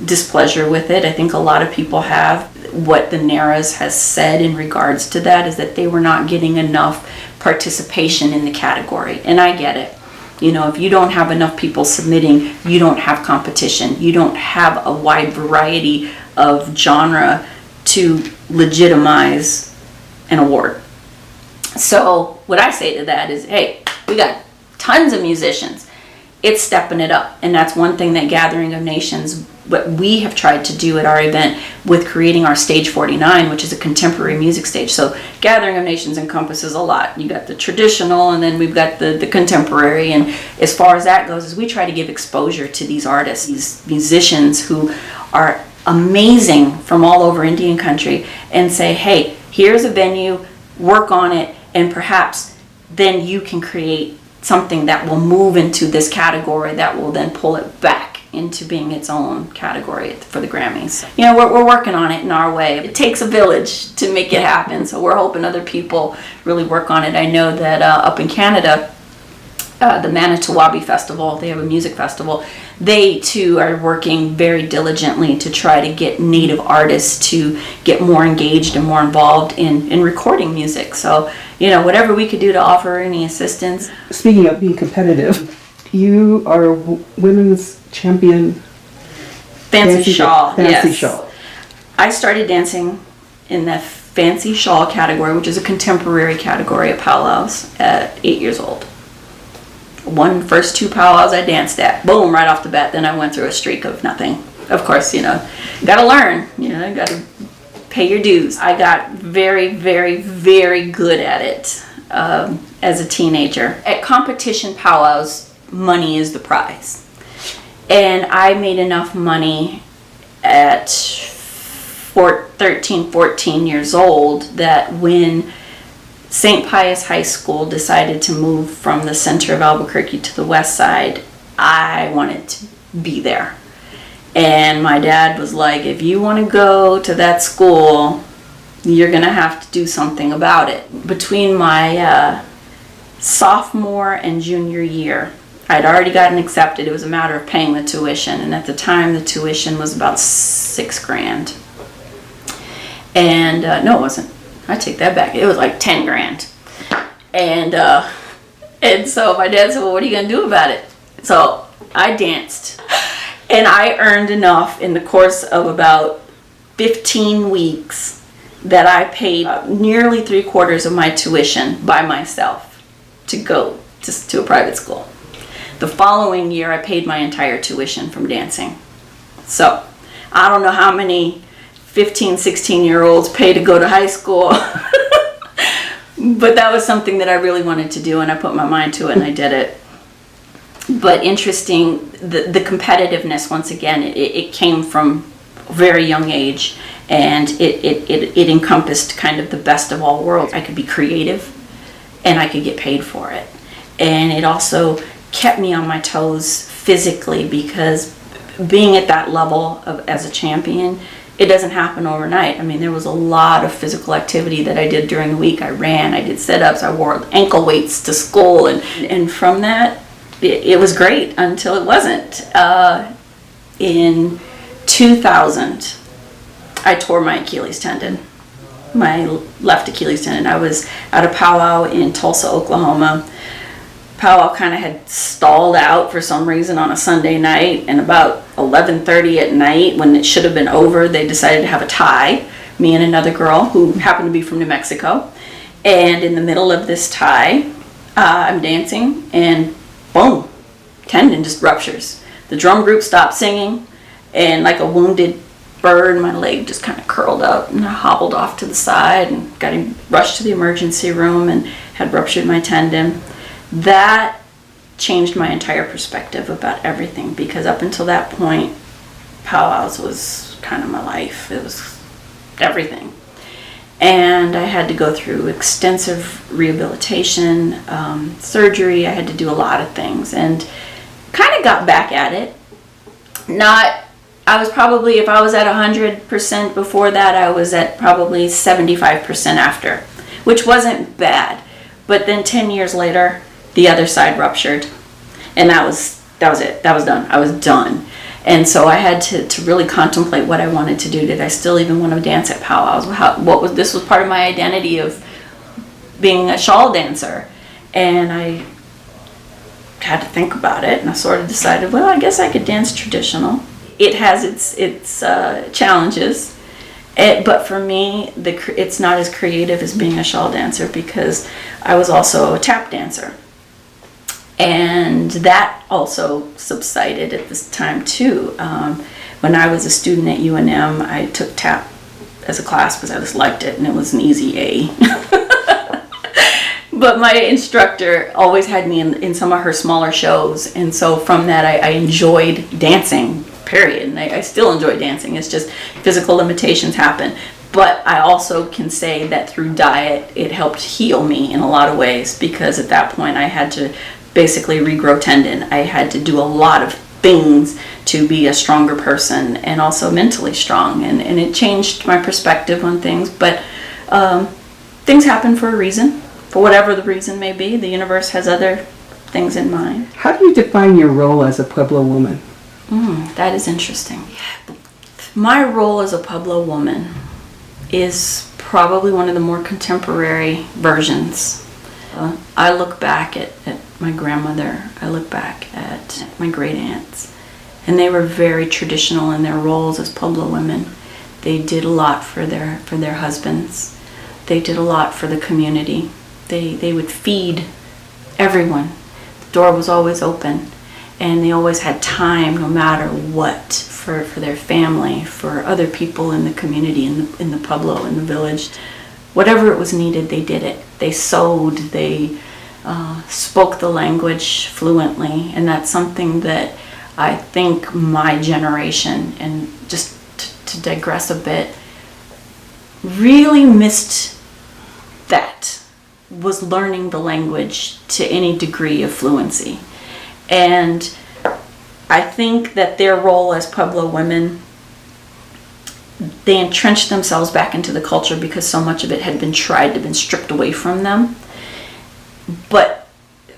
displeasure with it. I think a lot of people have. What the NARAS has said in regards to that is that they were not getting enough participation in the category. And I get it. You know, if you don't have enough people submitting, you don't have competition. You don't have a wide variety of genre to legitimize an award. So what I say to that is, hey, we got tons of musicians. It's stepping it up. And that's one thing that Gathering of Nations, what we have tried to do at our event with creating our Stage 49, which is a contemporary music stage. So Gathering of Nations encompasses a lot. You got the traditional, and then we've got the contemporary. And as far as that goes, is we try to give exposure to these artists, these musicians who are amazing from all over Indian country, and say, hey, here's a venue, work on it, and perhaps then you can create something that will move into this category that will then pull it back into being its own category for the Grammys. You know, we're working on it in our way. It takes a village to make it happen, so we're hoping other people really work on it. I know that up in Canada, the Manitowabi Festival, they have a music festival. They too are working very diligently to try to get Native artists to get more engaged and more involved in recording music. So, you know, whatever we could do to offer any assistance. Speaking of being competitive, you are a women's champion. Fancy shawl, Fancy yes. shawl. I started dancing in the fancy shawl category, which is a contemporary category at powwows, at 8 years old. First 2 powwows I danced at, boom, right off the bat. Then I went through a streak of nothing. Of course, you know, gotta learn, you know, gotta pay your dues. I got very, very, very good at it as a teenager. At competition powwows, money is the prize. And I made enough money at 13, 14 years old that when St. Pius High School decided to move from the center of Albuquerque to the west side, I wanted to be there. And my dad was like, if you want to go to that school, you're going to have to do something about it. Between my sophomore and junior year, I'd already gotten accepted. It was a matter of paying the tuition. And at the time, the tuition was about $6,000. And no, it wasn't. I take that back. It was like $10,000. And so my dad said, well, what are you going to do about it? So I danced. And I earned enough in the course of about 15 weeks that I paid nearly 3/4 of my tuition by myself to go to a private school. The following year, I paid my entire tuition from dancing. So I don't know how many 15, 16-year-olds pay to go to high school. But that was something that I really wanted to do, and I put my mind to it, and I did it. But interesting, the competitiveness, once again, it came from a very young age, and it encompassed kind of the best of all worlds. I could be creative, and I could get paid for it. And it also kept me on my toes physically, because being at that level as a champion, it doesn't happen overnight. I mean, there was a lot of physical activity that I did during the week. I ran, I did sit-ups, I wore ankle weights to school, and from that, it was great until it wasn't. In 2000, I tore my Achilles tendon, my left Achilles tendon. I was at a powwow in Tulsa, Oklahoma. Powwow kind of had stalled out for some reason on a Sunday night, and about 11:30 at night, when it should have been over, they decided to have a tie, me and another girl who happened to be from New Mexico. And in the middle of this tie, I'm dancing, and boom, tendon just ruptures. The drum group stopped singing, and like a wounded bird, my leg just kind of curled up, and I hobbled off to the side and got rushed to the emergency room and had ruptured my tendon. That changed my entire perspective about everything, because up until that point, powwows was kind of my life. It was everything. And I had to go through extensive rehabilitation, surgery. I had to do a lot of things, and kind of got back at it. I was probably, if I was at 100% before that, I was at probably 75% after, which wasn't bad. But then 10 years later, the other side ruptured, and that was it. That was done. I was done. And so I had to really contemplate what I wanted to do. Did I still even want to dance at powwows? This was part of my identity of being a shawl dancer, and I had to think about it, and I sort of decided, well, I guess I could dance traditional. It has its challenges, but for me, it's not as creative as being a shawl dancer, because I was also a tap dancer. And that also subsided at this time too. When I was a student at UNM, I took tap as a class because I just liked it, and it was an easy A. But my instructor always had me in some of her smaller shows, and so from that I enjoyed dancing, period. And I still enjoy dancing. It's just physical limitations happen. But I also can say that through diet, it helped heal me in a lot of ways, because at that point I had to basically regrow tendon. I had to do a lot of things to be a stronger person, and also mentally strong, and it changed my perspective on things. But things happen for a reason, for whatever the reason may be. The universe has other things in mind. How do you define your role as a Pueblo woman? That is interesting. My role as a Pueblo woman is probably one of the more contemporary versions. I look back at my grandmother, I look back at my great aunts, and they were very traditional in their roles as Pueblo women. They did a lot for their husbands. They did a lot for the community. They would feed everyone. The door was always open, and they always had time, no matter what, for their family, for other people in the community, in the Pueblo, in the village. Whatever it was needed, they did it. They sewed, they spoke the language fluently, and that's something that I think my generation, and just to digress a bit, really missed that. was learning the language to any degree of fluency. And I think that their role as Pueblo women, they entrenched themselves back into the culture because so much of it had been stripped away from them. But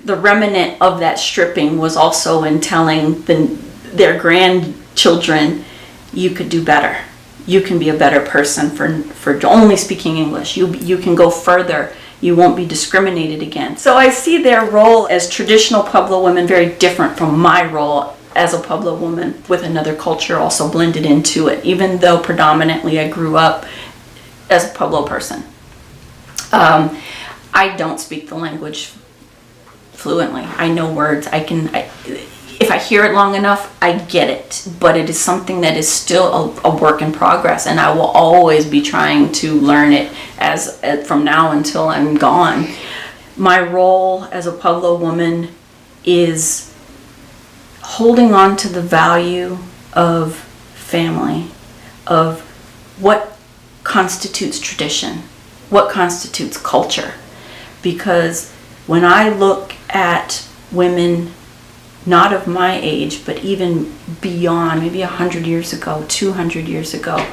the remnant of that stripping was also in telling their grandchildren, you could do better. You can be a better person for only speaking English. You can go further. You won't be discriminated against. So I see their role as traditional Pueblo women very different from my role as a Pueblo woman with another culture also blended into it, even though predominantly I grew up as a Pueblo person. I don't speak the language fluently. I know words. If I hear it long enough, I get it. But it is something that is still a work in progress, and I will always be trying to learn it from now until I'm gone. My role as a Pueblo woman is holding on to the value of family, of what constitutes tradition, what constitutes culture. Because when I look at women, not of my age, but even beyond, maybe 100 years ago, 200 years ago,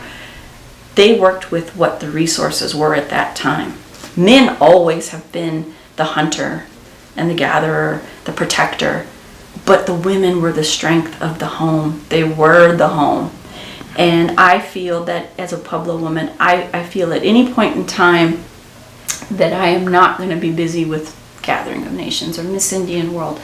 they worked with what the resources were at that time. Men always have been the hunter and the gatherer, the protector, but the women were the strength of the home. They were the home. And I feel that as a Pueblo woman, I feel at any point in time that I am not going to be busy with Gathering of Nations or Miss Indian World.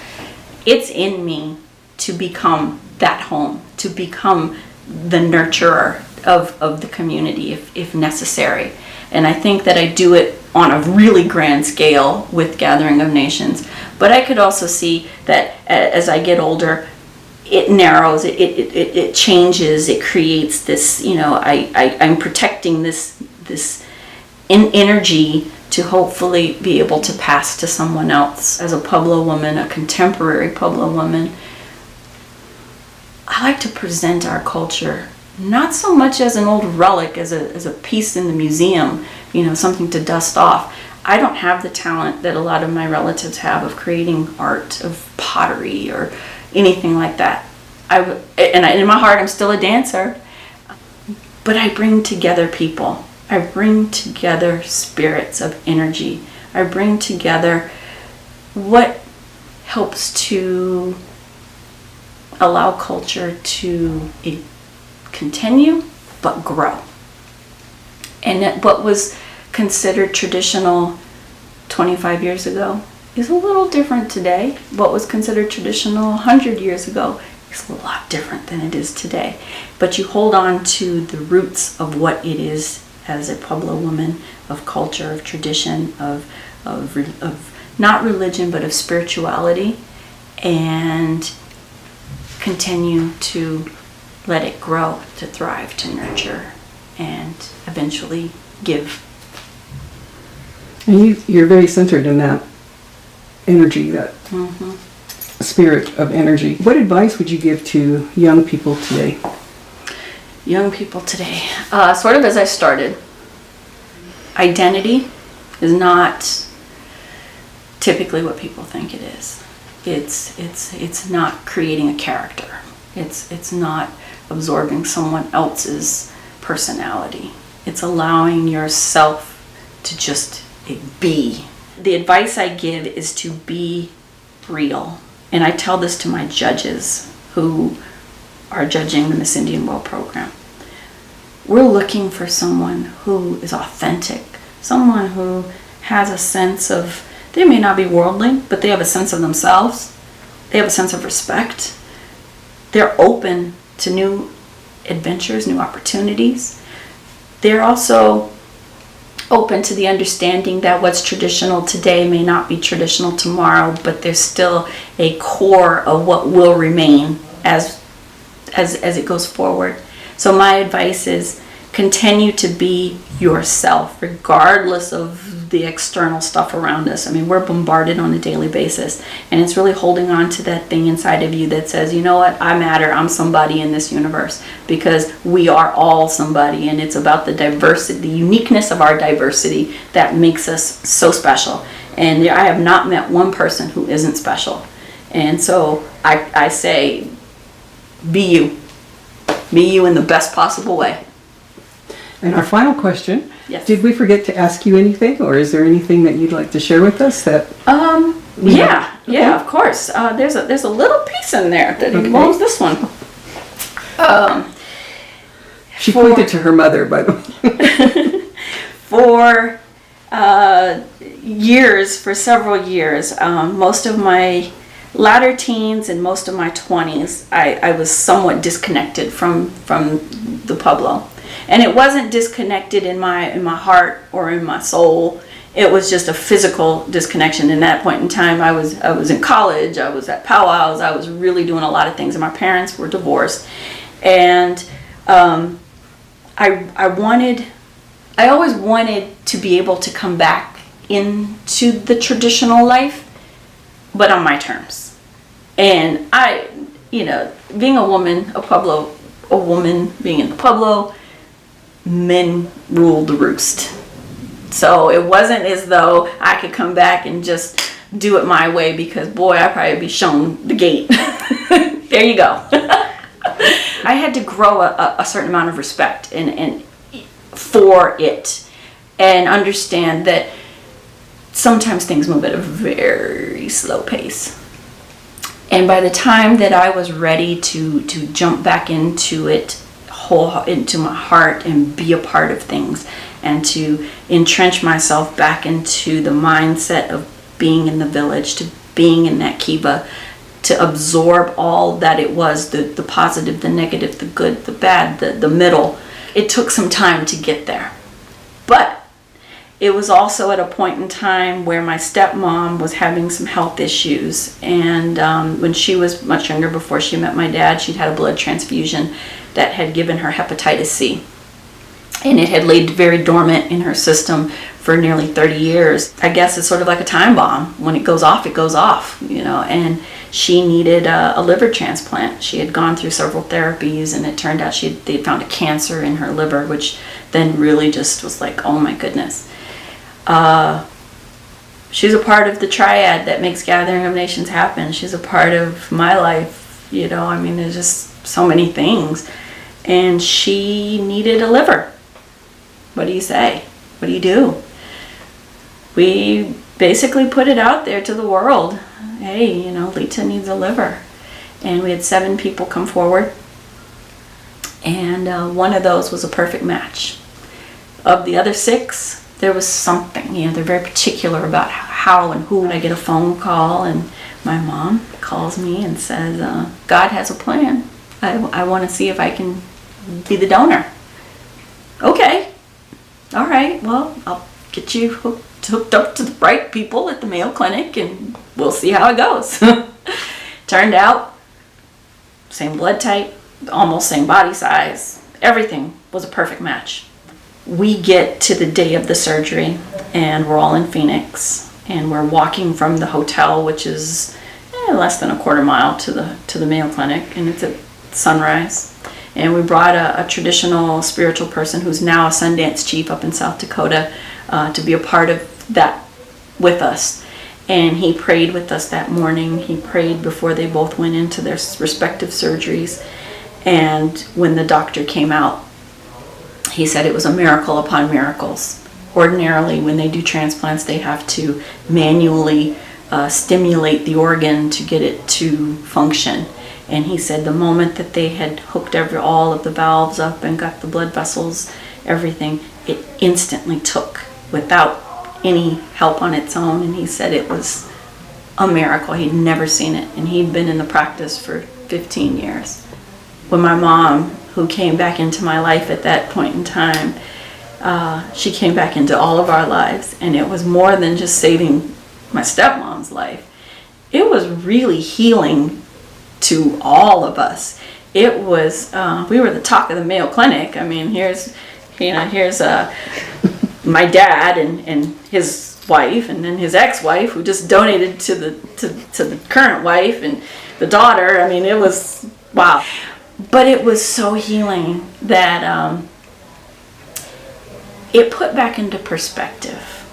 It's in me to become that home, to become the nurturer of the community if necessary. And I think that I do it on a really grand scale with Gathering of Nations. But I could also see that as I get older, it narrows, it changes, it creates this, I'm protecting this energy to hopefully be able to pass to someone else. As a Pueblo woman, a contemporary Pueblo woman, I like to present our culture not so much as an old relic, as a piece in the museum, something to dust off. I don't have the talent that a lot of my relatives have of creating art, of pottery, or anything like that. In my heart, I'm still a dancer, but I bring together people. I bring together spirits of energy. I bring together what helps to allow culture to continue but grow. And what was considered traditional 25 years ago is a little different today. What was considered traditional 100 years ago is a lot different than it is today. But you hold on to the roots of what it is as a Pueblo woman, of culture, of tradition, of not religion, but of spirituality, and continue to let it grow, to thrive, to nurture, and eventually give. And you're very centered in that energy, that spirit of energy. What advice would you give to young people today? Young people today, sort of as I started, identity is not typically what people think it is. It's not creating a character. It's not absorbing someone else's personality. It's allowing yourself to just be. The advice I give is to be real. And I tell this to my judges who are judging the Miss Indian World program. We're looking for someone who is authentic, someone who has a sense of, they may not be worldly, but they have a sense of themselves. They have a sense of respect. They're open to new adventures, new opportunities. They're also open to the understanding that what's traditional today may not be traditional tomorrow, but there's still a core of what will remain as it goes forward. So my advice is continue to be yourself, regardless of the external stuff around us. I mean, we're bombarded on a daily basis, and it's really holding on to that thing inside of you that says, you know what, I matter, I'm somebody in this universe, because we are all somebody, and it's about the diversity, the uniqueness of our diversity that makes us so special. And I have not met one person who isn't special. And so I say, be you. Be you in the best possible way. And our final question, Yes. did we forget to ask you anything, or is there anything that you'd like to share with us that... Yeah, of course. There's a little piece in there that involves this one. She pointed to her mother, by the way. For several years, most of my latter teens and most of my 20s, I was somewhat disconnected from the Pueblo. And it wasn't disconnected in my heart or in my soul. It was just a physical disconnection. In that point in time, I was in college, I was at powwows, I was really doing a lot of things, and my parents were divorced. And I always wanted to be able to come back into the traditional life, but on my terms. And being a woman, a woman being in the Pueblo, men ruled the roost. So it wasn't as though I could come back and just do it my way, because boy, I'd probably be shown the gate. There you go. I had to grow a certain amount of respect and for it, and understand that sometimes things move at a very slow pace. And by the time that I was ready to jump back into it, into my heart and be a part of things, and to entrench myself back into the mindset of being in the village, to being in that kiva, to absorb all that it was, the positive, the negative, the good, the bad, the middle. It took some time to get there. But it was also at a point in time where my stepmom was having some health issues. And when she was much younger, before she met my dad, she'd had a blood transfusion that had given her hepatitis C. And it had laid very dormant in her system for nearly 30 years. I guess it's sort of like a time bomb. When it goes off, and she needed a liver transplant. She had gone through several therapies, and it turned out they found a cancer in her liver, which then really just was like, oh my goodness. She's a part of the triad that makes Gathering of Nations happen. She's a part of my life, there's just so many things. And she needed a liver. What do you say? What do you do? We basically put it out there to the world. Hey, Lita needs a liver. And we had 7 people come forward. And one of those was a perfect match. Of the other 6, there was something. They're very particular about how and who. I get a phone call, and my mom calls me and says, God has a plan. I want to see if I can be the donor. Okay. All right. Well, I'll get you hooked up to the right people at the Mayo Clinic, and we'll see how it goes. Turned out, same blood type, almost same body size. Everything was a perfect match. We get to the day of the surgery, and we're all in Phoenix, and we're walking from the hotel, which is less than a quarter mile to the Mayo Clinic, and it's at sunrise. And we brought a traditional spiritual person who's now a Sundance chief up in South Dakota to be a part of that with us. And he prayed with us that morning. He prayed before they both went into their respective surgeries. And when the doctor came out, he said it was a miracle upon miracles. Ordinarily, when they do transplants, they have to manually stimulate the organ to get it to function. And he said the moment that they had hooked all of the valves up and got the blood vessels, everything, it instantly took without any help on its own. And he said it was a miracle. He'd never seen it. And he'd been in the practice for 15 years. When my mom, who came back into my life at that point in time, she came back into all of our lives. And it was more than just saving my stepmom's life. It was really healing to all of us. It was, we were the talk of the Mayo Clinic. Here's my dad and his wife, and then his ex-wife, who just donated to the current wife, and the daughter. It was, wow. But it was so healing that it put back into perspective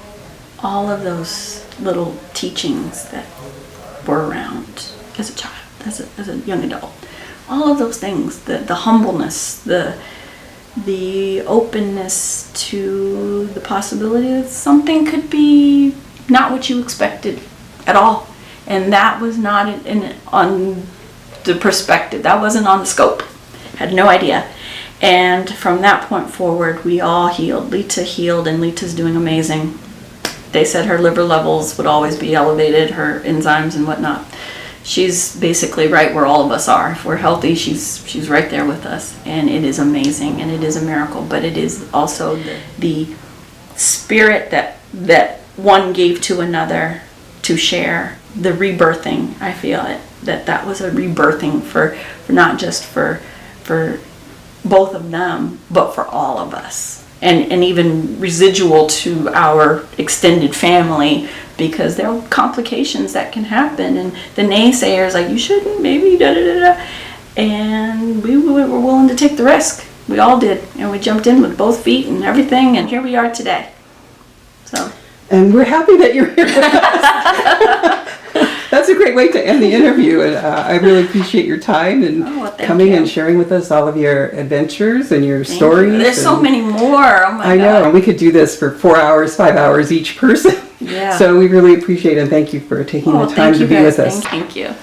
all of those little teachings that were around as a child, as a young adult. All of those things, the humbleness, the openness to the possibility that something could be not what you expected at all. And that was not on the perspective, that wasn't on the scope. Had no idea. And from that point forward, we all healed. Lita healed, and Lita's doing amazing. They said her liver levels would always be elevated, her enzymes and whatnot. She's basically right where all of us are. If we're healthy, she's right there with us. And it is amazing, and it is a miracle. But it is also the spirit that one gave to another to share. The rebirthing, I feel it. That was a rebirthing for not just for both of them, but for all of us. And even residual to our extended family, because there are complications that can happen, and the naysayers like, you shouldn't, maybe, da-da-da-da. And we were willing to take the risk. We all did, and we jumped in with both feet and everything, and here we are today. So. And we're happy that you're here with us. That's a great way to end the interview, and I really appreciate your time and coming and sharing with us all of your adventures and your stories. There's so many more. Oh my God. I know, and we could do this for 4 hours, 5 hours each person. Yeah. So we really appreciate it, and thank you for taking the time to be with us. Thank you.